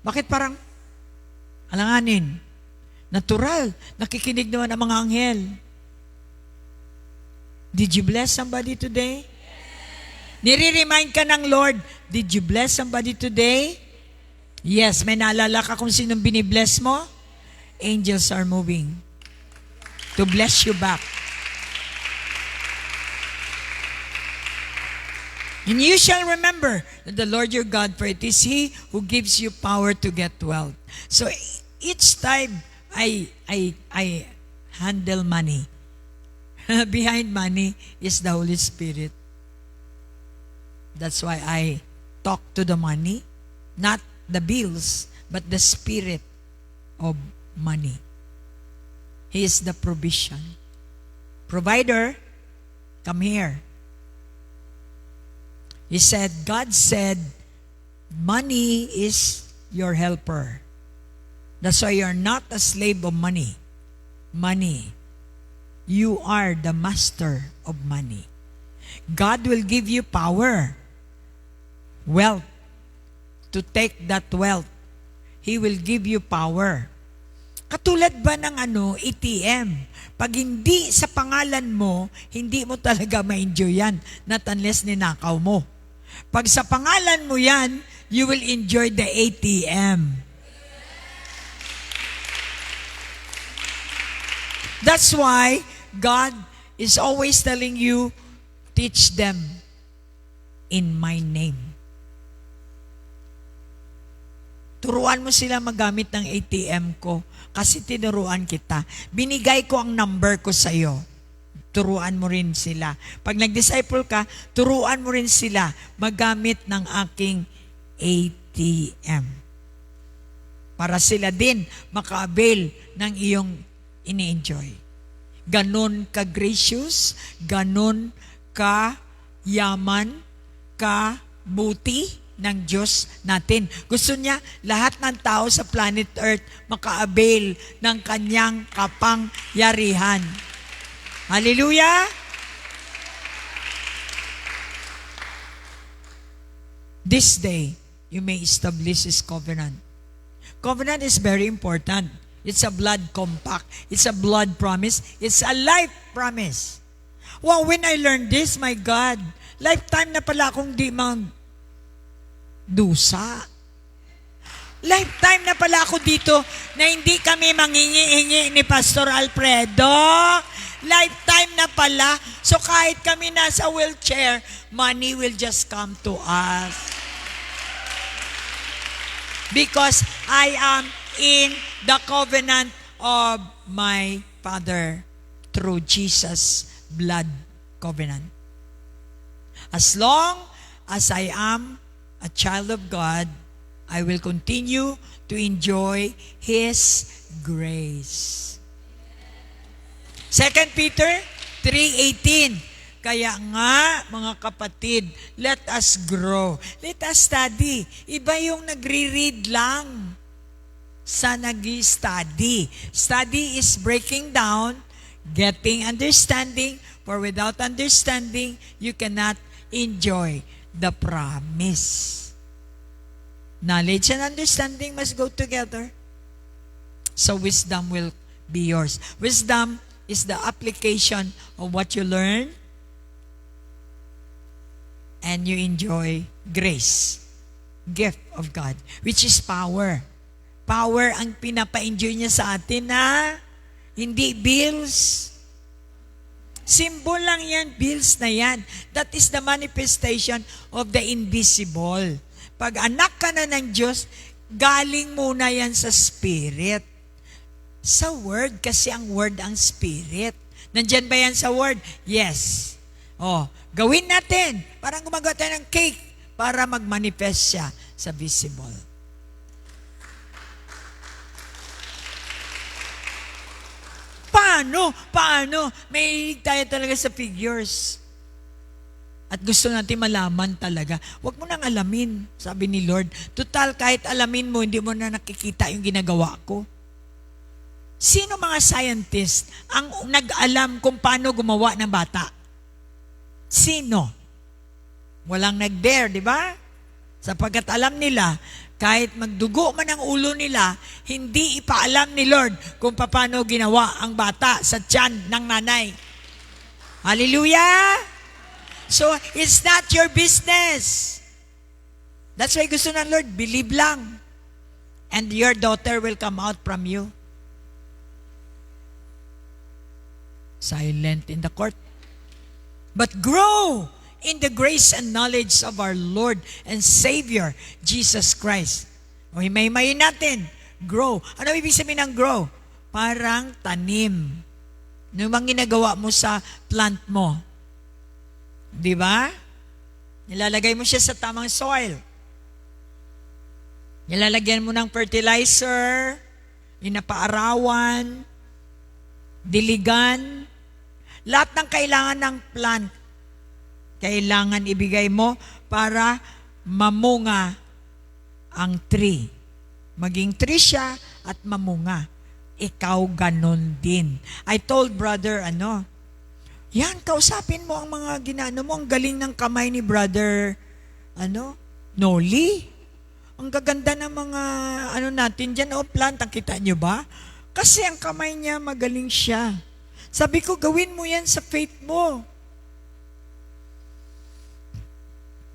Bakit parang alanganin? Natural. Nakikinig naman ang mga anghel. Did you bless somebody today? Nire-remind ka ng Lord, did you bless somebody today? Yes, may naalala ka kung sinong binibless mo? Angels are moving to bless you back. And you shall remember that the Lord your God, for it is He who gives you power to get wealth. So each time I handle money, behind money is the Holy Spirit. That's why I talk to the money, not the bills, but the spirit of money. He is the provision. Provider, come here. He said, God said, money is your helper. That's why you're not a slave of money. Money. You are the master of money. God will give you power, wealth, to take that wealth. He will give you power. Katulad ba ng ATM? Pag hindi sa pangalan mo, hindi mo talaga ma-enjoy yan. Not unless ninakaw mo. Pag sa pangalan mo yan, you will enjoy the ATM. That's why God is always telling you, teach them in my name. Turuan mo sila magamit ng ATM ko kasi tinuruan kita. Binigay ko ang number ko sa iyo. turuan mo rin sila. Pag nag-disciple ka, turuan mo rin sila magamit ng aking ATM. Para sila din maka-avail ng iyong ini-enjoy. Ganon ka-gracious, ganon ka-yaman, ka-buti ng Diyos natin. Gusto niya lahat ng tao sa planet Earth maka-avail ng kanyang kapangyarihan. Hallelujah! This day, you may establish His covenant. Covenant is very important. It's a blood compact. It's a blood promise. It's a life promise. Wow, when I learned this, my God, lifetime na pala akong di dusa. Lifetime na pala ako dito na hindi kami mangingi-ingi ni Pastor Alfredo. Lifetime na pala. So kahit kami nasa wheelchair, money will just come to us. Because I am in the covenant of my Father through Jesus' blood covenant. As long as I am a child of God, I will continue to enjoy His grace. 2 Peter 3:18. Kaya nga, mga kapatid, let us grow. Let us study. Iba yung nagre-read lang sa nag-study. Study is breaking down, getting understanding, for without understanding, you cannot enjoy the promise. Knowledge and understanding must go together. So wisdom will be yours. Wisdom is the application of what you learn and you enjoy grace, gift of God, which is power. Power ang pinapa-enjoy niya sa atin na hindi bills. Symbol lang yan, bills na yan. That is the manifestation of the invisible. Pag anak ka na ng Diyos, galing muna yan sa Spirit. Sa Word, kasi ang Word ang Spirit. Nandyan ba yan sa Word? Yes. Gawin natin. Parang gumagawa tayo ng cake para mag-manifest siya sa visible. Paano? May tayo talaga sa figures. At gusto natin malaman talaga. Huwag mo nang alamin, sabi ni Lord. Total, kahit alamin mo, hindi mo na nakikita yung ginagawa ko. Sino mga scientist ang nag-alam kung paano gumawa ng bata? Sino? Walang nag-dare, di ba? Sapagkat alam nila, kahit magdugo man ang ulo nila, hindi ipaalam ni Lord kung paano ginawa ang bata sa tiyan ng nanay. Hallelujah! So, it's not your business. That's why gusto ng Lord, believe lang. And your daughter will come out from you. Silent in the court. But grow in the grace and knowledge of our Lord and Savior, Jesus Christ. Himay-himayin natin. Grow. Ano ibig sabihin ng grow? Parang tanim. Ano bang ginagawa mo sa plant mo? Di ba? Nilalagay mo siya sa tamang soil. Nilalagyan mo ng fertilizer, inapaarawan, diligan. Lahat ng kailangan ng plant, kailangan ibigay mo para mamunga ang tree. Maging tree siya at mamunga. Ikaw ganon din. I told brother, yan, kausapin mo ang mga ginano mo. Ang galing ng kamay ni brother, Noli. Ang gaganda ng mga, natin dyan, plant, ang kita nyo ba? Kasi ang kamay niya, magaling siya. Sabi ko, gawin mo yan sa faith mo.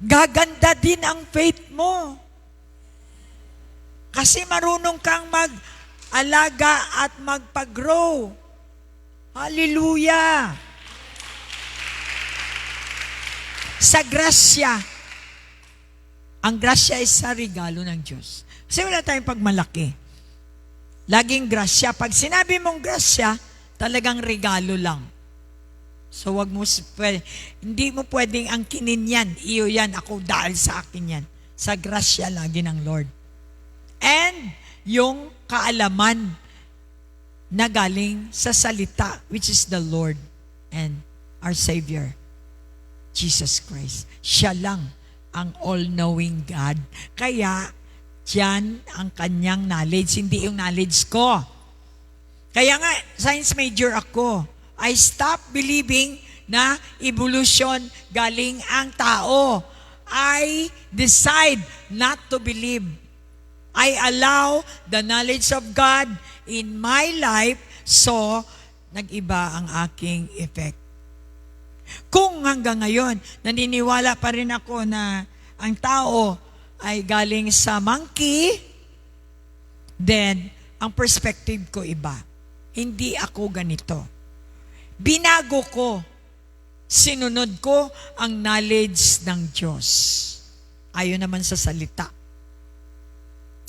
Gaganda din ang faith mo. Kasi marunong kang mag-alaga at magpag-grow. Hallelujah! Sa grasya, ang grasya ay sa regalo ng Diyos. Kasi wala tayong pagmalaki. Laging grasya. Pag sinabi mong grasya, talagang regalo lang. So wag mo, hindi mo pwedeng angkinin yan. Iyo yan, ako dahil sa akin yan. Sa grasya lagi ng Lord. And yung kaalaman na galing sa salita, which is the Lord and our Savior, Jesus Christ. Siya lang ang all-knowing God. Kaya, yan ang kanyang knowledge, hindi yung knowledge ko. Kaya nga, science major ako. I stop believing na evolution galing ang tao. I decide not to believe. I allow the knowledge of God in my life, so nag-iba ang aking effect. Kung hanggang ngayon, naniniwala pa rin ako na ang tao ay galing sa monkey, then ang perspective ko iba. Hindi ako ganito. Binago ko, sinunod ko ang knowledge ng Diyos. Ayon naman sa salita.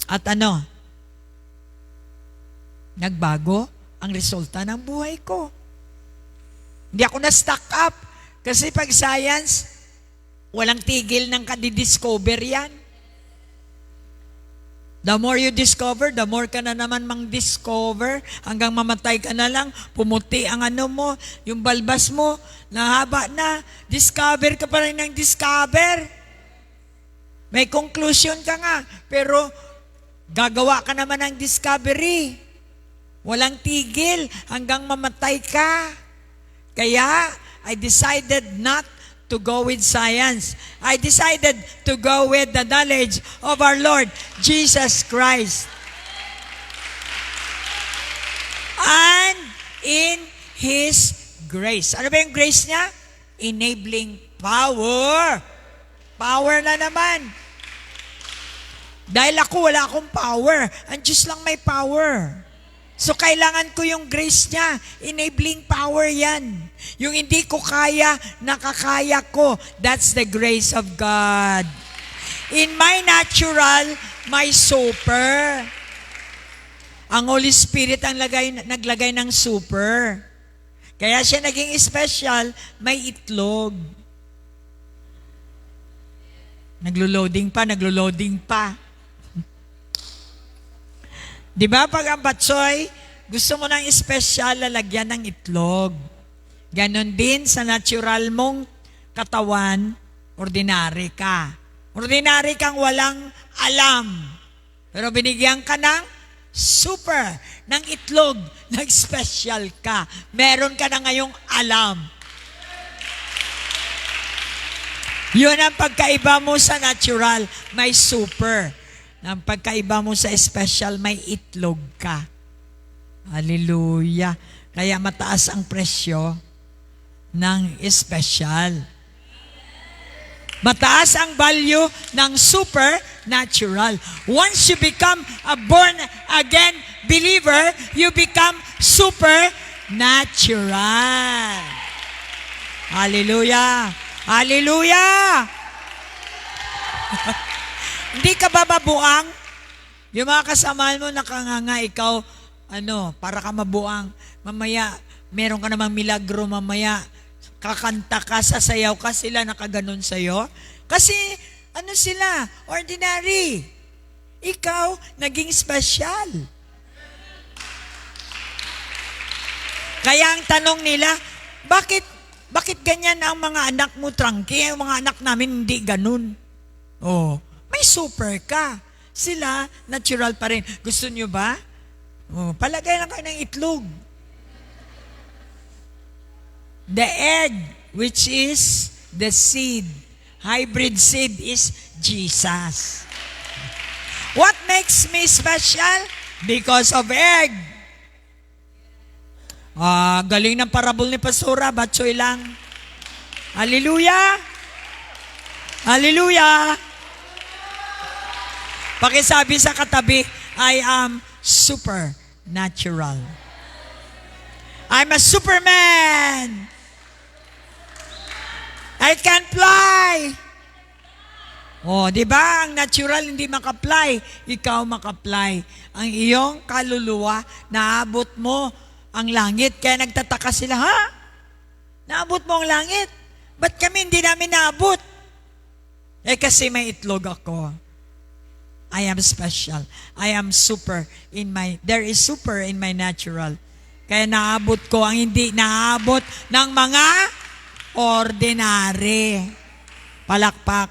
At nagbago ang resulta ng buhay ko. Hindi ako na-stuck up. Kasi pag science, walang tigil ng kadidiscover yan. The more you discover, the more ka na naman mang-discover, hanggang mamatay ka na lang, pumuti ang mo, yung balbas mo, nahaba na, discover ka pa rin ng discover. May conclusion ka nga, pero gagawa ka naman ng discovery. Walang tigil hanggang mamatay ka. Kaya, I decided not to go with science. I decided to go with the knowledge of our Lord Jesus Christ. And in His grace. Ano ba yung grace niya? Enabling power. Power na naman. Dahil ako, wala akong power. Ang Diyos lang may power. So, kailangan ko yung grace niya. Enabling power yan. Yung hindi ko kaya, nakakaya ko. That's the grace of God. In my natural, my super. Ang Holy Spirit ang naglagay ng super. Kaya siya naging special, may itlog. Naglo-loading pa. Di ba pag ang batsoy, gusto mo ng espesyal, lalagyan ng itlog. Ganon din sa natural mong katawan, ordinary ka. Ordinary kang walang alam. Pero binigyan ka ng super, ng itlog, nag-special ka. Meron ka na ngayong alam. Yun ang pagkaiba mo sa natural, may super. Ang pagkaiba mo sa special, may itlog ka. Hallelujah. Kaya mataas ang presyo ng special. Mataas ang value ng supernatural. Once you become a born-again believer, you become supernatural. Hallelujah. Hallelujah. Hindi ka ba mabuang? Yung mga kasamahan mo nakanganga, ikaw, para ka mabuang. Mamaya, meron ka namang milagro, mamaya, kakanta ka, sasayaw ka, sila nakaganon sa'yo. Kasi, sila? Ordinary. Ikaw, naging special. Kaya ang tanong nila, bakit ganyan ang mga anak mo, trangke? Ang mga anak namin hindi ganun. Oh, may super ka. Sila, natural pa rin. Gusto nyo ba? Oh, palagay lang kayo ng itlog. The egg, which is the seed. Hybrid seed is Jesus. What makes me special? Because of egg. Galing ng parabol ni Pastora, batsoy lang. Hallelujah! Hallelujah! Pakisabi sa katabi, I am supernatural. I'm a Superman. I can fly. Oh, di ba? Ang natural hindi makaply. Ikaw makaply. Ang iyong kaluluwa, naabot mo ang langit. Kaya nagtataka sila, ha? Naabot mo ang langit. Ba't kami hindi namin naabot? Kasi may itlog ako. I am special. I am super there is super in my natural. Kaya naabot ko ang hindi naabot ng mga ordinary. Palakpak.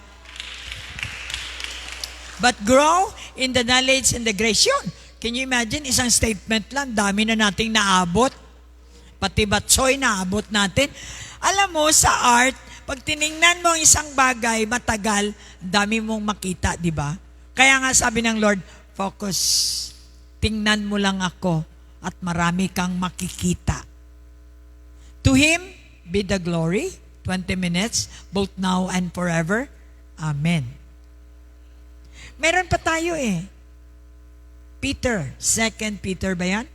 But grow in the knowledge and the grace. Yun. Can you imagine? Isang statement lang, dami na nating naabot. Pati batsoy naabot natin. Alam mo, sa art, pag tiningnan mo ang isang bagay, matagal, dami mong makita, di ba? Kaya nga sabi ng Lord, focus. Tingnan mo lang ako at marami kang makikita. To Him be the glory. 20 minutes, both now and forever. Amen. Meron pa tayo Peter, 2 Peter ba yan?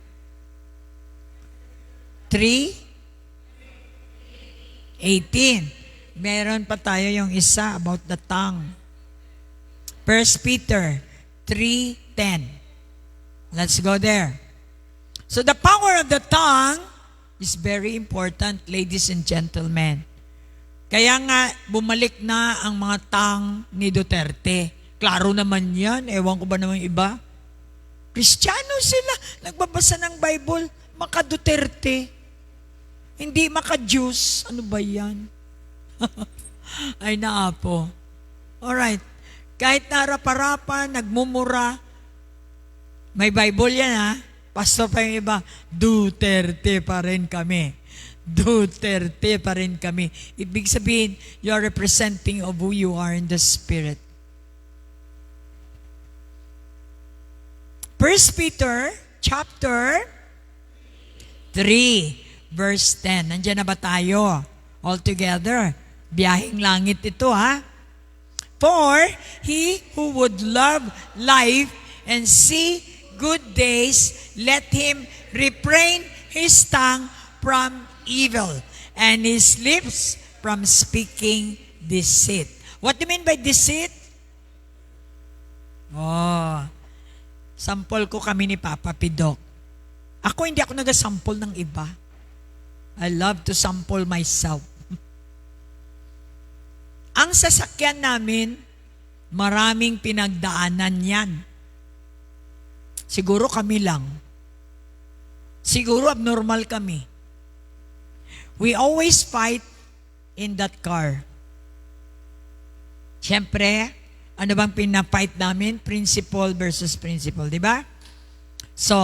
3:18. Meron pa tayo yung isa about the tongue. 1 Peter 3:10. Let's go there. So the power of the tongue is very important, ladies and gentlemen. Kaya nga, bumalik na ang mga tongue ni Duterte. Klaro naman yan. Ewan ko ba naman iba? Kristiyano sila. Nagbabasa ng Bible. Maka-Duterte. Hindi maka-Diyos. Ano ba yan? Ay, naapo. Alright. Kahit narapa-rapa, nagmumura, may Bible yan Pastor pa yung iba, Duterte pa rin kami. Duterte pa rin kami. Ibig sabihin, you are representing of who you are in the Spirit. 1 Peter chapter 3 verse 10. Nandiyan na ba tayo? All together. Biyaheng langit ito For he who would love life and see good days, let him refrain his tongue from evil and his lips from speaking deceit. What do you mean by deceit? Sample ko kami ni Papa Pidok. Ako hindi ako nag-sample ng iba. I love to sample myself. Ang sasakyan namin, maraming pinagdaanan yan. Siguro kami lang. Siguro abnormal kami. We always fight in that car. Siyempre, ano bang pinafight namin? Principle versus principle, di ba? So,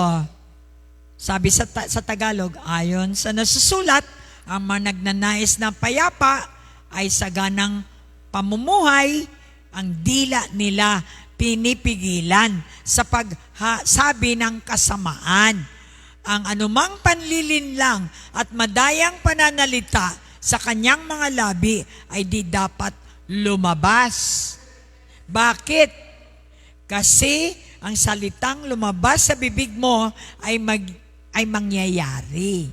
sabi sa Tagalog, ayon sa nasusulat, ang mga nagnanais na payapa ay saganang pamumuhay, ang dila nila pinipigilan sa pagsabi ng kasamaan. Ang anumang panlilinlang at madayang pananalita sa kanyang mga labi ay di dapat lumabas. Bakit? Kasi ang salitang lumabas sa bibig mo ay mangyayari.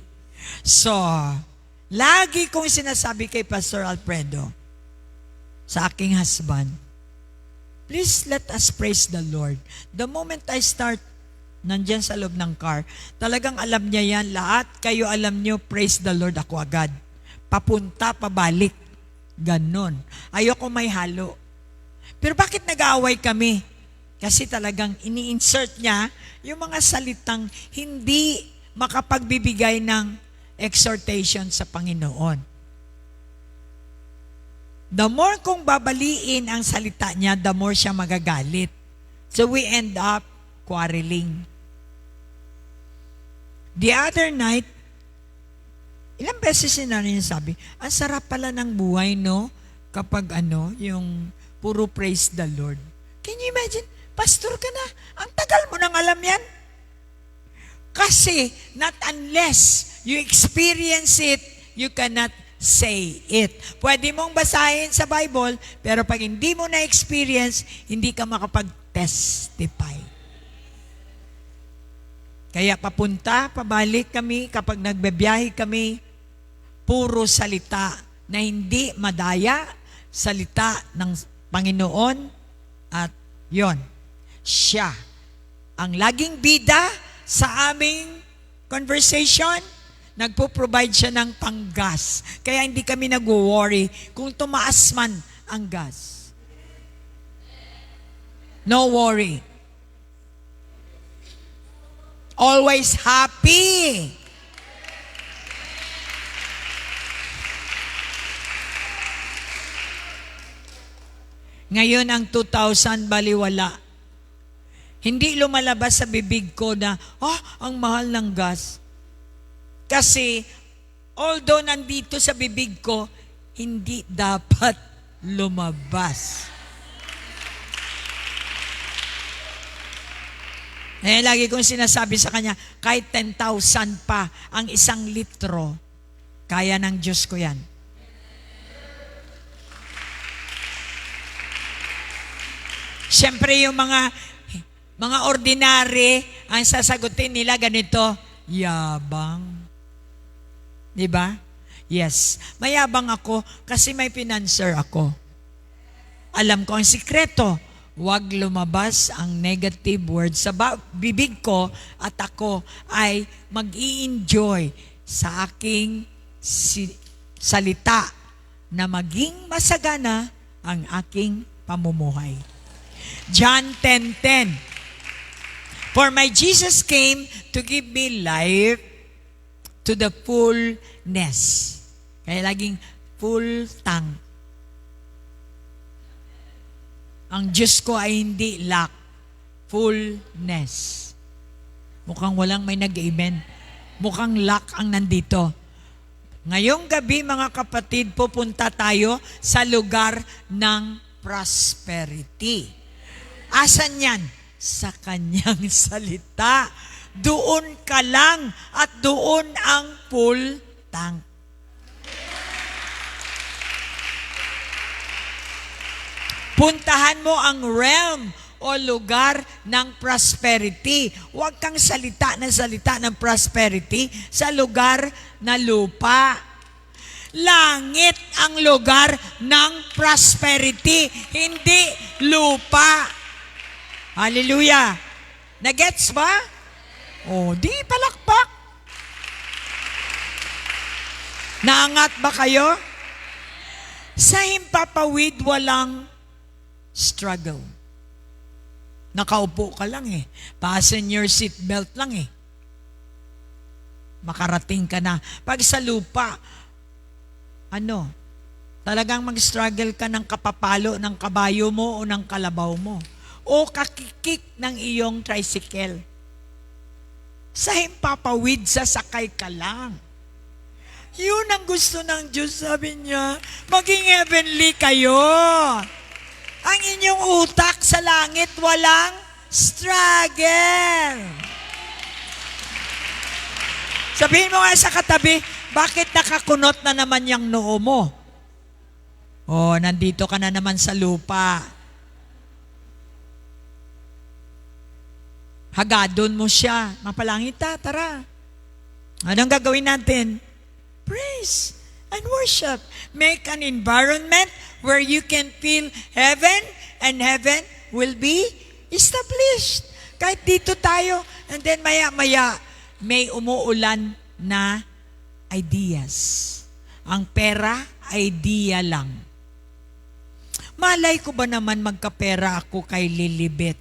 So, lagi kong sinasabi kay Pastor Alfredo, sa aking husband, please let us praise the Lord. The moment I start nandyan sa loob ng car, talagang alam niya yan, lahat kayo alam niyo, praise the Lord ako agad. Papunta, pabalik. Ganon. Ayoko may halo. Pero bakit nag-aaway kami? Kasi talagang ini-insert niya yung mga salitang hindi makapagbibigay ng exhortation sa Panginoon. The more kung babaliin ang salita niya, the more siya magagalit. So we end up quarreling. The other night, ilang beses na rin sabi, ang sarap pala ng buhay, no? Kapag yung puro praise the Lord. Can you imagine? Pastor ka na. Ang tagal mo nang alam yan. Kasi, not unless you experience it, you cannot say it. Pwede mong basahin sa Bible, pero pag hindi mo na-experience, hindi ka makapag-testify. Kaya papunta, pabalik kami, kapag nagbebiyahe kami, puro salita na hindi madaya, salita ng Panginoon, at yon, siya ang laging bida sa aming conversation, Nagpo-provide siya ng panggas. Kaya hindi kami nag-worry kung tumaas man ang gas. No worry. Always happy. Ngayon ang 2,000 baliwala. Hindi lumalabas sa bibig ko na, ang mahal ng gas. Kasi, although nandito sa bibig ko, hindi dapat lumabas. Lagi kong sinasabi sa kanya, kahit 10,000 pa ang 1 litro, kaya ng Diyos ko yan. Siyempre yung mga ordinary, ang sasagutin nila ganito, yabang. Diba? Yes. Mayabang ako kasi may financer ako. Alam ko ang sikreto. Huwag lumabas ang negative words sa bibig ko at ako ay mag-i-enjoy sa aking salita na maging masagana ang aking pamumuhay. John 10:10. For my Jesus came to give me life to the fullness. Kaya laging full tank. Ang Diyos ko ay hindi lack, fullness. Mukhang walang may nag-amen. Mukhang lack ang nandito. Ngayong gabi, mga kapatid, pupunta tayo sa lugar ng prosperity. Asan yan? Sa kanyang salita. Doon ka lang at doon ang full tank. Puntahan mo ang realm o lugar ng prosperity. Huwag kang salita ng prosperity sa lugar na lupa. Langit ang lugar ng prosperity, hindi lupa. Hallelujah. Nagets ba? Di palakpak. Naangat ba kayo? Sa himpapawid, walang struggle. Nakaupo ka lang Fasten your seatbelt lang Makarating ka na. Pag sa lupa, talagang mag-struggle ka ng kapapalo ng kabayo mo o ng kalabaw mo. O kakikik ng iyong tricycle. Sa himpapawid, sasakay ka lang. Yun ang gusto ng Diyos, sabi niya. Maging heavenly kayo. Ang inyong utak sa langit, walang struggle. Sabihin mo nga sa katabi, bakit nakakunot na naman yung noo mo? Nandito ka na naman sa lupa. Hagadon mo siya. Mapalangit tara. Anong gagawin natin? Praise and worship. Make an environment where you can feel heaven and heaven will be established. Kahit dito tayo, and then maya-maya, may umuulan na ideas. Ang pera, idea lang. Malay ko ba naman magkapera ako kay Lilibet?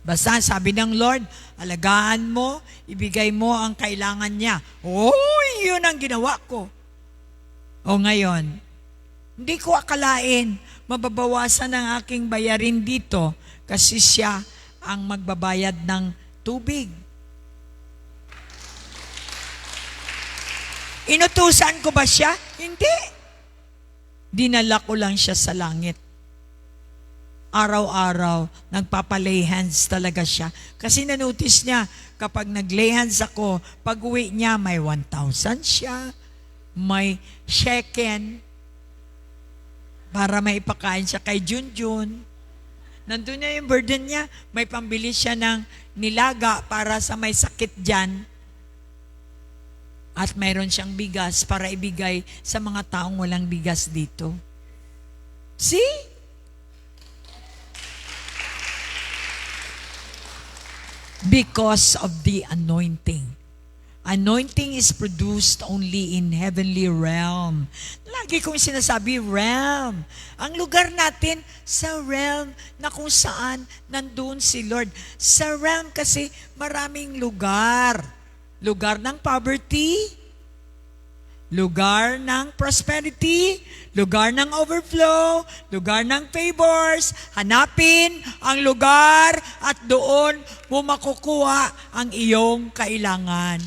Basta sabi ng Lord, alagaan mo, ibigay mo ang kailangan niya. Yun ang ginawa ko. Ngayon, hindi ko akalain, mababawasan ang aking bayarin dito kasi siya ang magbabayad ng tubig. Inutusan ko ba siya? Hindi. Dinala ko lang siya sa langit. Araw-araw, nagpapalay hands talaga siya. Kasi nanotice niya, kapag naglay hands ako, pag uwi niya, may 1,000 siya, may shekel, para maipakain siya kay Junjun. Nandun niya yung burden niya, may pambili siya ng nilaga para sa may sakit dyan. At mayroon siyang bigas para ibigay sa mga taong walang bigas dito. See? Because of the anointing. Anointing is produced only in heavenly realm. Lagi kong sinasabi, realm. Ang lugar natin sa realm na kung saan nandun si Lord. Sa realm kasi maraming lugar. Lugar ng poverty, lugar ng prosperity, lugar ng overflow, lugar ng favors. Hanapin ang lugar at doon mo makukuha ang iyong kailangan.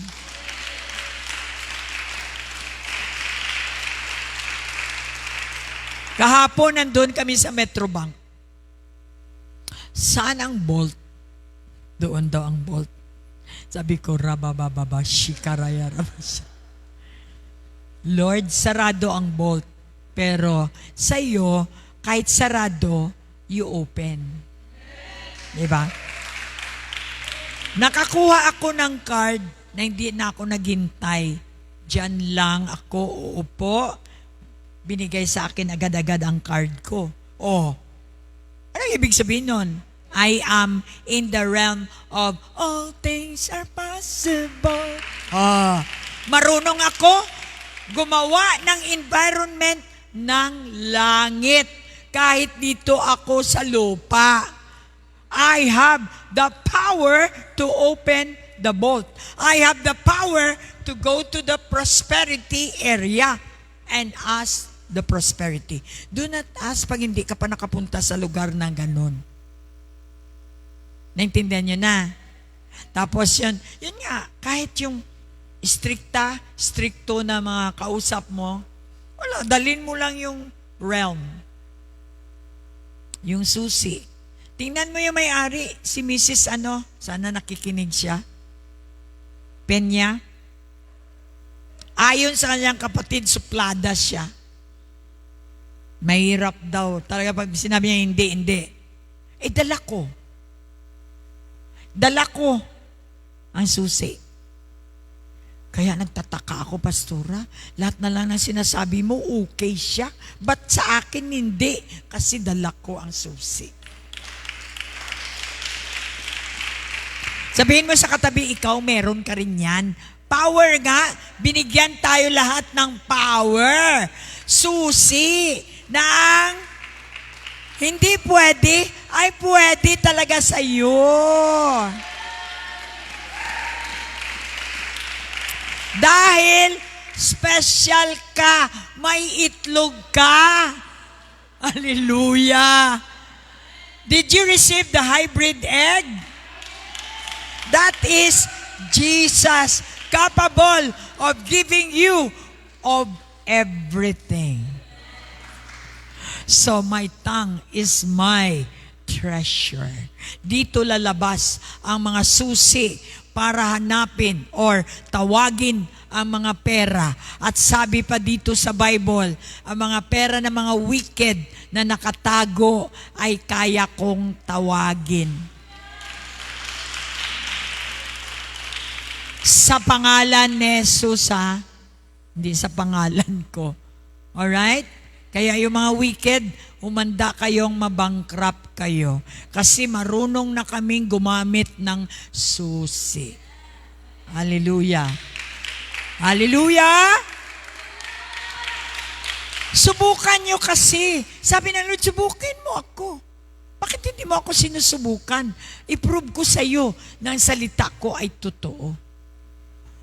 Kahapon nandun kami sa Metrobank. Saan ang Bolt? Doon daw ang Bolt. Sabi ko, rabababa, shikaraya, rabasya. Lord, sarado ang Bolt. Pero sa iyo, kahit sarado, you open. Diba? Nakakuha ako ng card na hindi na ako naghintay. Diyan lang ako uupo. Binigay sa akin agad-agad ang card ko. Oh, anong ibig sabihin nun? I am in the realm of all things are possible. Oh, marunong ako gumawa ng environment ng langit kahit dito ako sa lupa. I have the power to open the bolt. I have the power to go to the prosperity area and ask the prosperity. Do not ask pag hindi ka pa nakapunta sa lugar na ganun. Naintindihan nyo na? Tapos yun nga, kahit yung stricto na mga kausap mo, wala, dalhin mo lang yung realm. Yung susi. Tingnan mo yung may-ari, si Mrs. sana nakikinig siya. Penya. Ayon sa kanyang kapatid, suplada siya. Mahirap daw. Talaga pag sinabi niya, hindi. Dala ko. Dala ko ang susi. Kaya nagtataka ako, Pastora. Lahat na lang ng sinasabi mo, okay siya. Ba't sa akin hindi? Kasi dala ko ang susi. Sabihin mo sa katabi, ikaw meron ka rin yan. Power nga. Binigyan tayo lahat ng power. Susi na ang hindi pwede, ay pwede talaga sa iyo. Dahil special ka, may itlog ka. Hallelujah. Did you receive the hybrid egg? That is Jesus, capable of giving you of everything. So my tongue is my treasure. Dito lalabas ang mga susi para hanapin or tawagin ang mga pera. At sabi pa dito sa Bible, ang mga pera ng mga wicked na nakatago ay kaya kong tawagin. Sa pangalan ni Jesus, ha? Hindi sa pangalan ko. Alright? Kaya yung mga wicked, umanda kayong mabankrupt kayo. Kasi marunong na kaming gumamit ng susi. Hallelujah. Hallelujah! Subukan nyo kasi. Sabi ng Lord, subukin mo ako. Bakit hindi mo ako sinusubukan? I-prove ko sa iyo na ang salita ko ay totoo.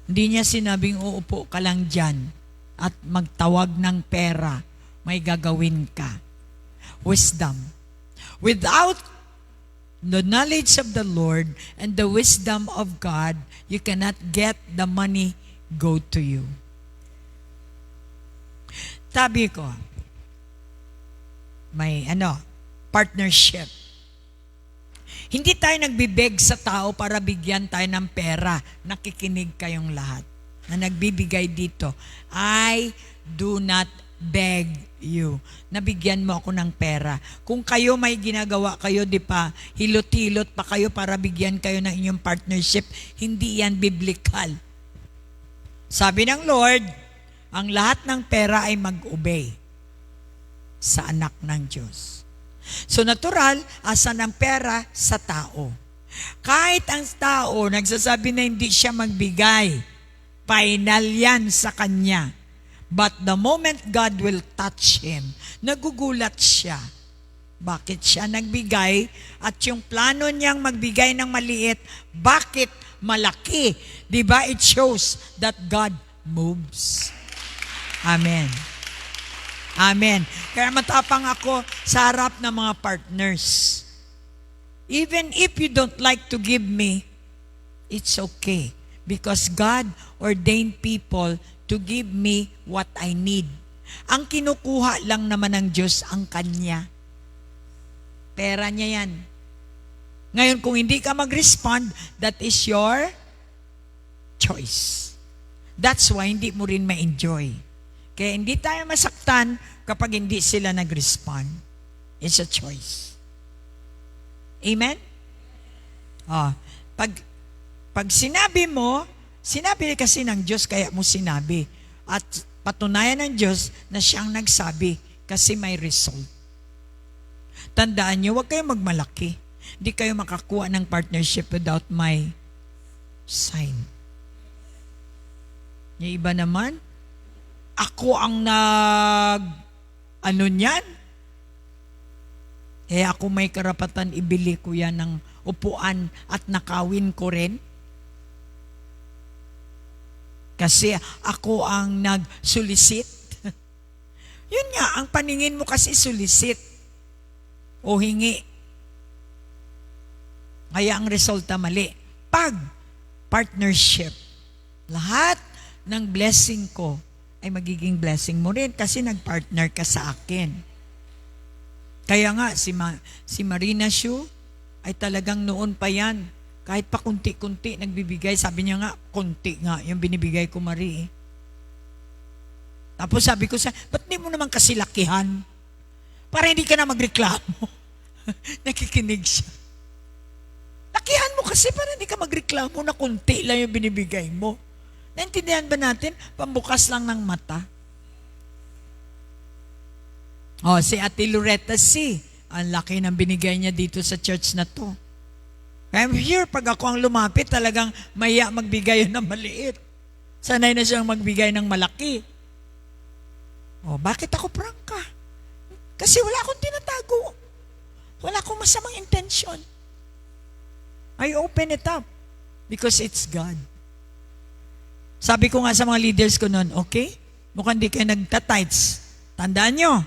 Hindi niya sinabing uupo ka lang dyan at magtawag ng pera. May gagawin ka. Wisdom. Without the knowledge of the Lord and the wisdom of God, you cannot get the money go to you. Sabi ko, may partnership. Hindi tayo nagbibeg sa tao para bigyan tayo ng pera. Nakikinig kayong lahat na nagbibigay dito. I do not beg you. Nabigyan mo ako ng pera. Kung kayo may ginagawa kayo, di pa, hilot-hilot pa kayo para bigyan kayo ng inyong partnership, hindi yan biblical. Sabi ng Lord, ang lahat ng pera ay mag-obey sa anak ng Diyos. So natural, asan ang pera? Sa tao. Kahit ang tao nagsasabi na hindi siya magbigay, Final yan sa kanya. But the moment God will touch him, nagugulat siya. Bakit siya nagbigay? At yung plano niyang magbigay ng maliit, bakit malaki? Diba? It shows that God moves. Amen. Amen. Kaya matapang ako sa harap ng mga partners. Even if you don't like to give me, it's okay. Because God ordained people to give me what I need. Ang kinukuha lang naman ng Diyos ang Kanya. Pera niya yan. Ngayon, kung hindi ka mag-respond, that is your choice. That's why hindi mo rin ma-enjoy. Kaya hindi tayo masaktan kapag hindi sila nag-respond. It's a choice. Amen? Pag sinabi mo, sinabi kasi ng Diyos kaya mo sinabi. At patunayan ng Diyos na siyang nagsabi kasi may result. Tandaan niyo, huwag kayong magmalaki. Hindi kayo makakuha ng partnership without my sign. Yung iba naman, ako ang niyan? Ako may karapatan, ibili ko yan ng upuan at nakawin ko rin. Kasi ako ang nag-solicit. Yun nga, ang paningin mo kasi solicit o hingi. Kaya ang resulta mali. Pag partnership, lahat ng blessing ko ay magiging blessing mo rin kasi nag-partner ka sa akin. Kaya nga, si Marina Shu ay talagang noon pa yan. Kahit pa kunti-kunti nagbibigay. Sabi niya nga, kunti nga yung binibigay ko, Marie. Tapos sabi ko siya, ba't di mo naman kasi lakihan? Para hindi ka na magreklamo. Nakikinig siya. Lakihan mo kasi para hindi ka magreklamo na kunti lang yung binibigay mo. Naintindihan ba natin? Pambukas lang ng mata. Si Ate Loretta ang laki ng binigay niya dito sa church na to. I'm here, pag ako ang lumapit, talagang maya magbigay ng maliit. Sanay na siyang magbigay ng malaki. Bakit ako prangka? Kasi wala akong tinatago. Wala akong masamang intention. I open it up because it's God. Sabi ko nga sa mga leaders ko noon, okay? Mukhang di kayo nagtatights. Tandaan nyo.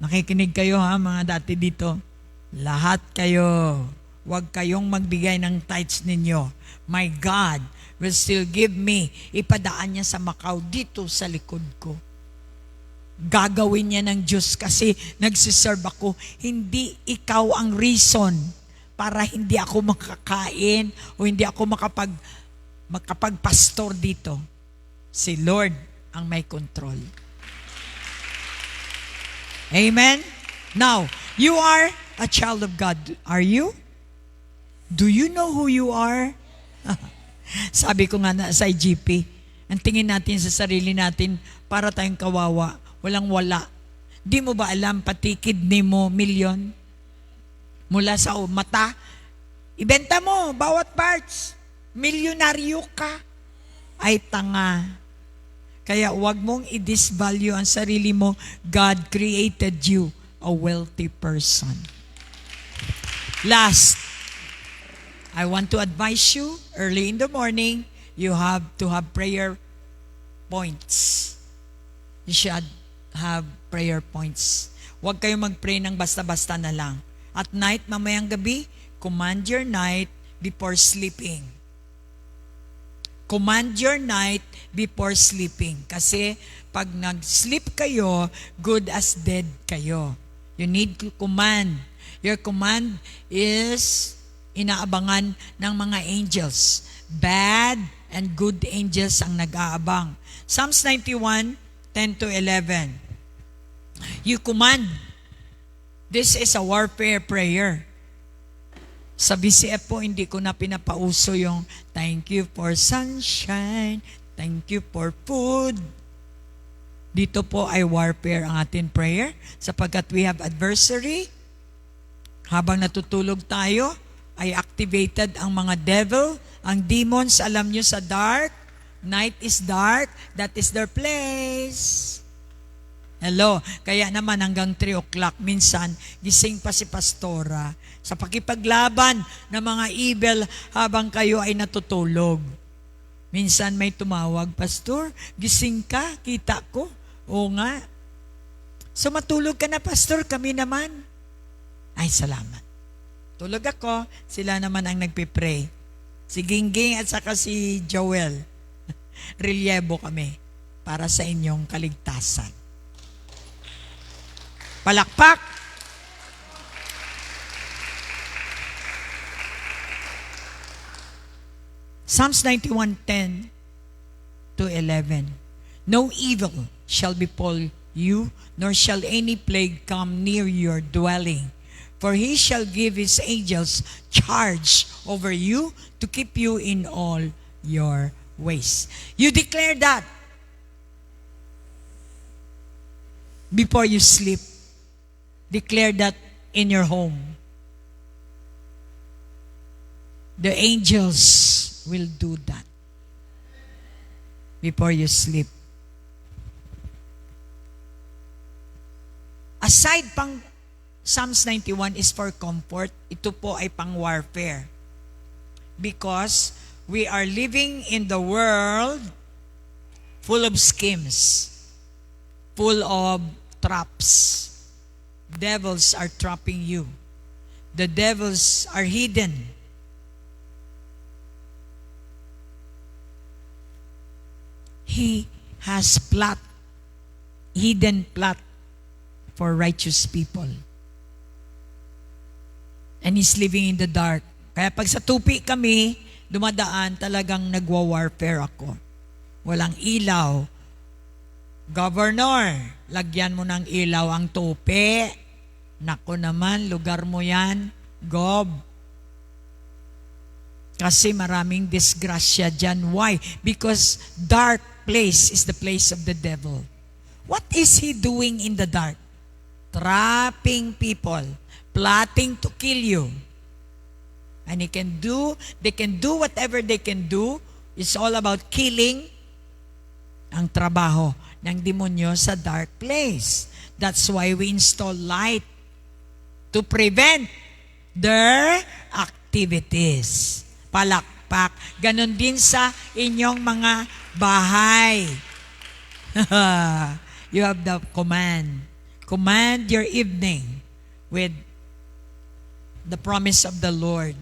Nakikinig kayo mga dati dito. Lahat kayo. Huwag kayong magbigay ng tithes ninyo. My God will still give me. Ipadaan niya sa Macau dito sa likod ko. Gagawin niya ng Diyos kasi nagsiserve ako. Hindi ikaw ang reason para hindi ako makakain o hindi ako makapagpastor dito. Si Lord ang may control. Amen? Now, you are a child of God. Are you? Do you know who you are? Sabi ko nga sa IGP, ang tingin natin sa sarili natin, para tayong kawawa, walang wala. Di mo ba alam, pati kidney mo, milyon? Mula sa mata, ibenta mo, bawat parts. Milyonaryo ka. Ay tanga. Kaya huwag mong i-disvalue ang sarili mo. God created you a wealthy person. Last, I want to advise you, early in the morning, you have to have prayer points. You should have prayer points. Huwag kayong mag-pray ng basta-basta na lang. At night, mamayang gabi, command your night before sleeping. Command your night before sleeping. Kasi pag nag-sleep kayo, good as dead kayo. You need to command. Your command is inaabangan ng mga angels. Bad and good angels ang nag-aabang. Psalms 91, 10 to 11. You command. This is a warfare prayer. Sa BCF po, hindi ko na pinapauso yung thank you for sunshine, thank you for food. Dito po ay warfare ang ating prayer sapagkat we have adversary. Habang natutulog tayo, ay activated ang mga devil, ang demons, alam nyo sa dark, Night is dark, that is their place. Hello, kaya naman hanggang 3 o'clock, minsan, gising pa si pastora sa pakipaglaban ng mga evil habang kayo ay natutulog. Minsan may tumawag, Pastor, gising ka, kita ko. Oo nga. So matulog ka na, Pastor, kami naman. Ay, salamat. Tulog ako, sila naman ang nagpipray. Si Gingging at saka si Joel. Relievo kami para sa inyong kaligtasan. Palakpak! Psalms 91:10 to 11. No evil shall befall you, nor shall any plague come near your dwelling. For he shall give his angels charge over you to keep you in all your ways. You declare that before you sleep. Declare that in your home. The angels will do that before you sleep. Aside pang Psalms 91 is for comfort, ito po ay pang warfare. Because we are living in the world full of schemes, full of traps. Devils are trapping you. The devils are hidden. He has hidden plot for righteous people. And he's living in the dark. Kaya pag sa tupi kami, dumadaan, talagang nagwa-warfare ako. Walang ilaw. Governor, lagyan mo ng ilaw ang tupi. Nako naman, lugar mo yan. Gob. Kasi maraming disgrasya dyan. Why? Because dark place is the place of the devil. What is he doing in the dark? Trapping people. Plotting to kill you. And they can do whatever they can do. It's all about killing. Ang trabaho ng demonyo sa dark place. That's why we install light to prevent their activities. Palakpak. Ganon din sa inyong mga bahay. You have the command. Command your evening with the promise of the Lord.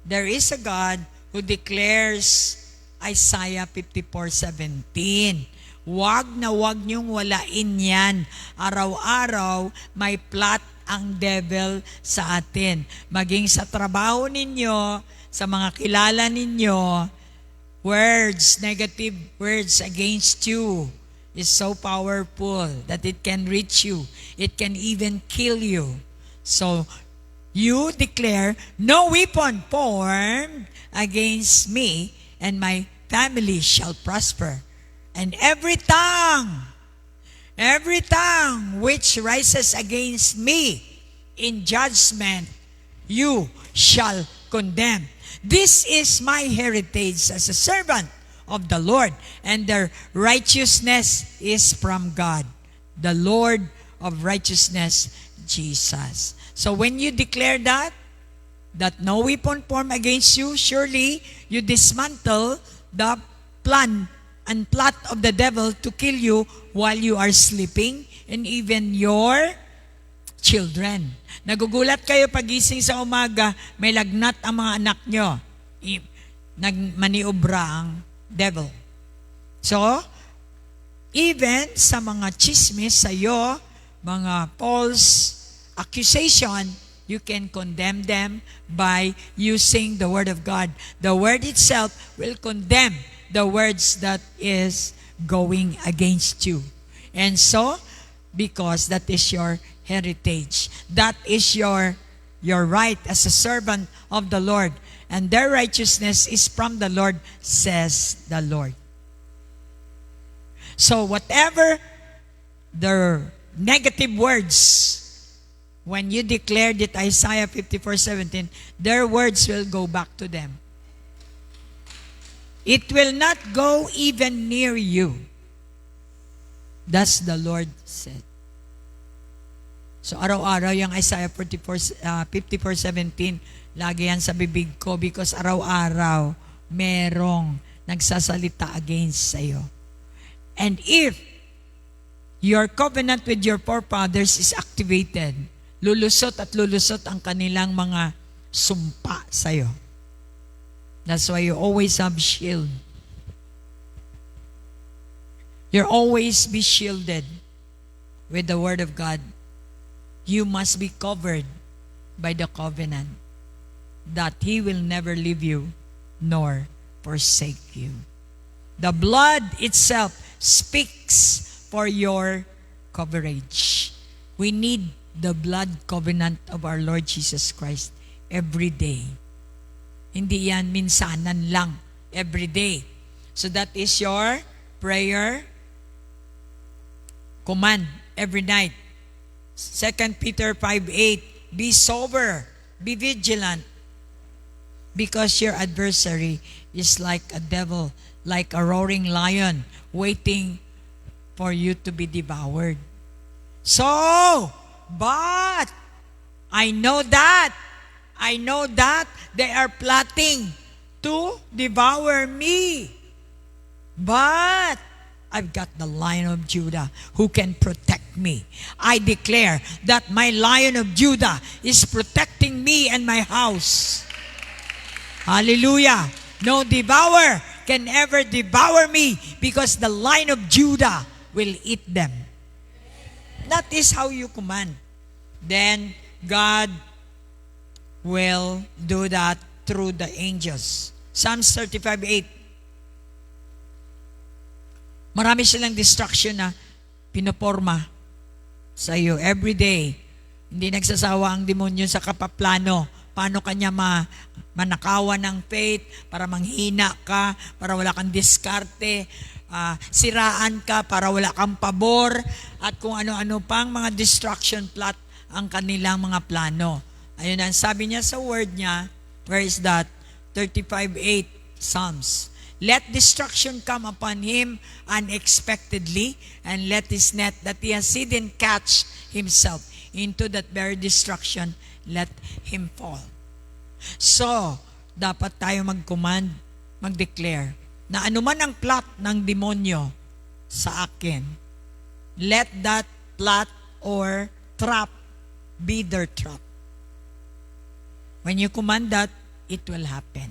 There is a God who declares Isaiah 54:17. Wag na wag niyong walain yan. Araw-araw may plot ang devil sa atin. Maging sa trabaho ninyo, sa mga kilala ninyo, words, negative words against you is so powerful that it can reach you. It can even kill you. So, you declare, no weapon formed against me and my family shall prosper. And every tongue which rises against me in judgment, you shall condemn. This is my heritage as a servant of the Lord, and their righteousness is from God, the Lord of righteousness, Jesus. So when you declare that no weapon formed against you, surely you dismantle the plan and plot of the devil to kill you while you are sleeping, and even your children. Nagugulat kayo pagising sa umaga, may lagnat ang mga anak nyo. Nagmaniobra ang devil. So, even sa mga chismis sa'yo, mga false accusation, you can condemn them by using the Word of God. The Word itself will condemn the words that is going against you. And so, because that is your heritage, that is your right as a servant of the Lord, and their righteousness is from the Lord, says the Lord. So whatever their negative words, when you declared it, Isaiah 54:17, their words will go back to them. It will not go even near you. Thus the Lord said. So araw-araw yung Isaiah 54:17, lagi yan sa bibig ko because araw-araw merong nagsasalita against sa'yo. And if your covenant with your forefathers is activated, lulusot at lulusot ang kanilang mga sumpa sa'yo. That's why you always have shield. You'll always be shielded with the Word of God. You must be covered by the covenant that He will never leave you nor forsake you. The blood itself speaks for your coverage. We need the blood covenant of our Lord Jesus Christ every day. Hindi yan minsanan lang, every day. So that is your prayer command every night. 2 Peter 5:8, be sober, be vigilant, because your adversary is like a devil, like a roaring lion, waiting for you to be devoured. So, but I know that they are plotting to devour me. But I've got the Lion of Judah who can protect me. I declare that my Lion of Judah is protecting me and my house. Hallelujah. No devourer can ever devour me because the Lion of Judah will eat them. That is how you command. Then God will do that through the angels. Psalms 35:8. Marami silang distraction na pinoporma sa iyo every day. Hindi nagsasawa ang demonyo sa kapaplano. Paano kanya manakawan ng faith, para manghina ka, para wala kang diskarte, siraan ka, para wala kang pabor, at kung ano-ano pang mga distraction plot ang kanilang mga plano. Ayun ang sabi niya sa word niya. Where is that? 35:8 Psalms. Let destruction come upon him unexpectedly, and let his net that he has hidden catch himself. Into that very destruction, let him fall. So, dapat tayo mag-command, mag-declare, na anuman ang plot ng demonyo sa akin, let that plot or trap be their trap. When you command that, it will happen.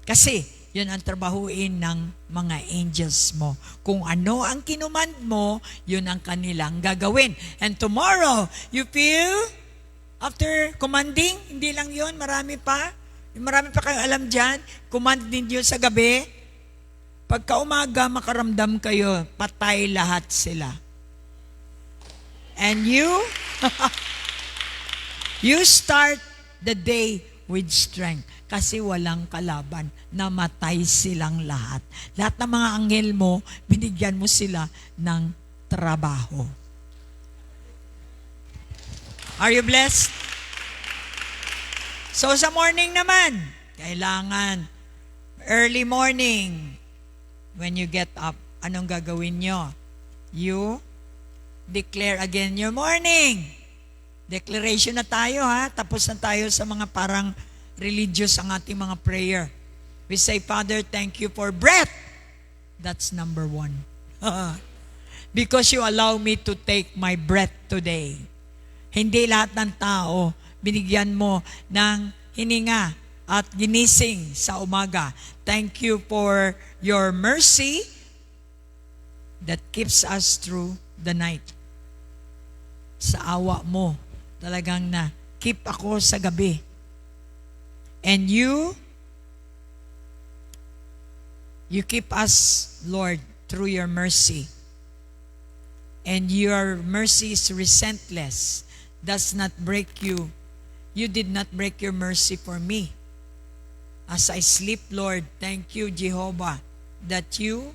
Kasi, yun ang trabahuin ng mga angels mo. Kung ano ang kinumand mo, yun ang kanilang gagawin. And tomorrow, you feel, after commanding, hindi lang yun, marami pa kayong alam dyan, command din yun sa gabi. Pagka umaga, makaramdam kayo, patay lahat sila. And you, you start the day with strength. Kasi walang kalaban, namatay silang lahat. Lahat ng mga anghel mo, binigyan mo sila ng trabaho. Are you blessed? So sa morning naman, kailangan early morning, when you get up, anong gagawin nyo? You declare again your morning. Declaration na tayo ha, tapos na tayo sa mga parang religious ang ating mga prayer. We say, Father, thank you for breath. That's number 1. Because you allow me to take my breath today. Hindi lahat ng tao binigyan mo ng hininga at ginising sa umaga. Thank you for your mercy that keeps us through the night. Sa awa mo, talagang na keep ako sa gabi. And you keep us, Lord, through your mercy. And your mercy is relentless, does not break you. You did not break your mercy for me. As I sleep, Lord, thank you, Jehovah, that you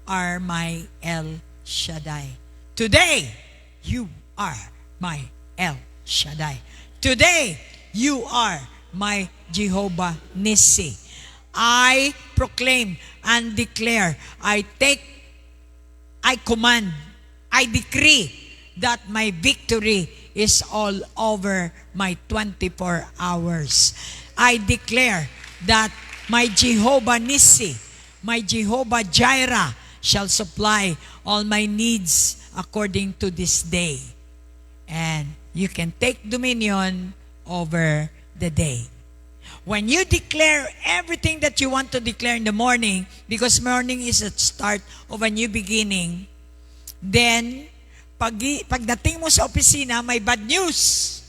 are my El Shaddai. Today, you are my El Shaddai. Today, you are my Jehovah Nissi. I proclaim and declare, I command, I decree that my victory is all over my 24 hours. I declare that my Jehovah Nissi, my Jehovah Jireh shall supply all my needs according to this day. And you can take dominion over the day. When you declare everything that you want to declare in the morning, because morning is the start of a new beginning, then pagdating mo sa opisina, may bad news.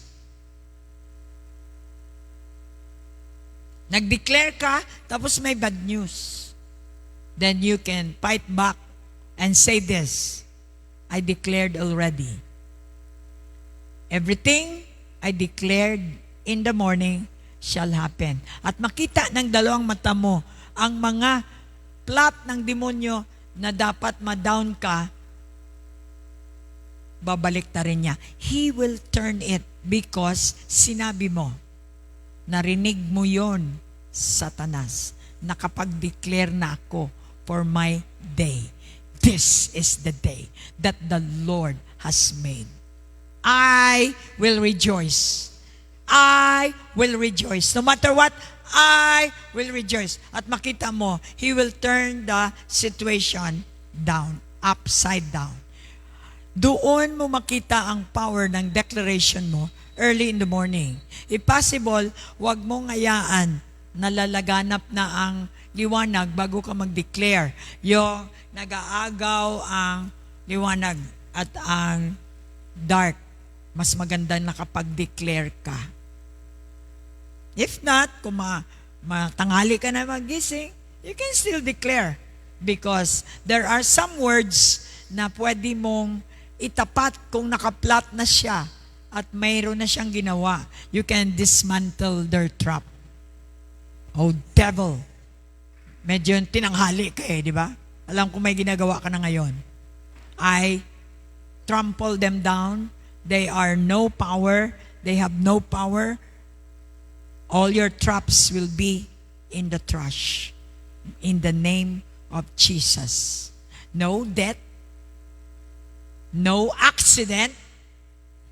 Nag-declare ka, tapos may bad news. Then you can fight back and say this, I declared already. Everything I declared in the morning shall happen. At makita ng dalawang mata mo ang mga plot ng demonyo na dapat ma-down ka, babalik ta rin niya. He will turn it because sinabi mo, narinig mo yon, Satanas, nakapag-declare na ako for my day. This is the day that the Lord has made. I will rejoice. I will rejoice. No matter what, I will rejoice. At makita mo, He will turn the situation down, upside down. Doon mo makita ang power ng declaration mo early in the morning. If possible, wag mong ngayaan na lalaganap na ang liwanag bago ka mag-declare. Yung nag-aagaw ang liwanag at ang dark, mas maganda na kapag declare ka. If not, kung matanghali ka na magising, you can still declare. Because there are some words na pwede mong itapat kung nakaplat na siya at mayroon na siyang ginawa. You can dismantle their trap. Oh, devil. Medyo tinanghali ka di ba? Alam ko may ginagawa ka na ngayon. I trample them down. They are no power. They have no power. All your traps will be in the trash. In the name of Jesus. No death, no accident,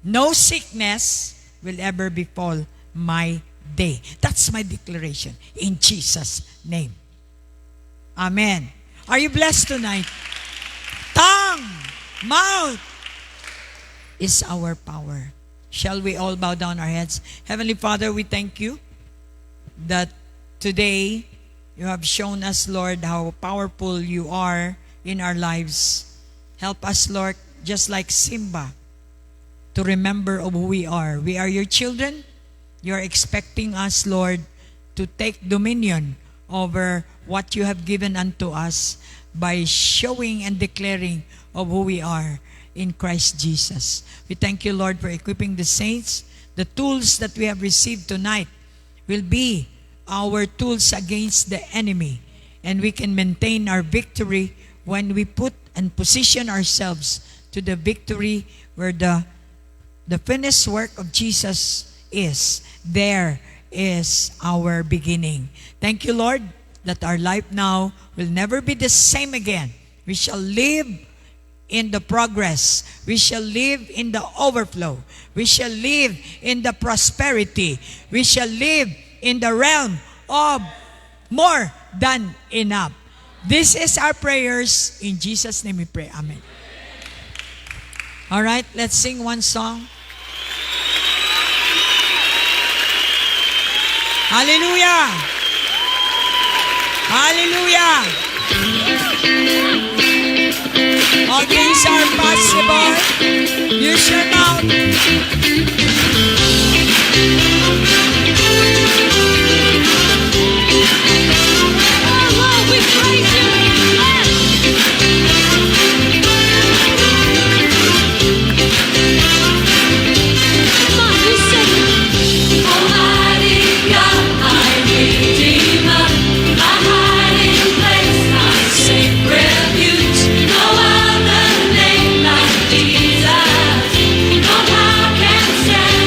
no sickness will ever befall my day. That's my declaration in Jesus' name. Amen. Are you blessed tonight? Tongue, mouth is our power. Shall we all bow down our heads? Heavenly Father, we thank you that today you have shown us, Lord, how powerful you are in our lives. Help us, Lord, just like Simba, to remember of who we are. We are your children. You are expecting us, Lord, to take dominion over what you have given unto us by showing and declaring of who we are in Christ Jesus. We thank you, Lord, for equipping the saints. The tools that we have received tonight will be our tools against the enemy. And we can maintain our victory when we put and position ourselves to the victory where the finished work of Jesus is. There is our beginning. Thank you, Lord, that our life now will never be the same again. We shall live in the progress. We shall live in the overflow. We shall live in the prosperity. We shall live in the realm of more than enough. This is our prayers. In Jesus' name we pray. Amen. All right, let's sing one song. Hallelujah! Hallelujah! All things are possible. Use your mouth. We praise you. Come on, you sing. Almighty God, my Redeemer, my hiding place, my safe refuge. No other name like Jesus. No power can stand.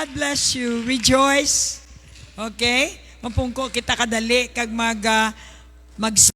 God bless you. Rejoice. Okay? Mapungko kita kadali kag mag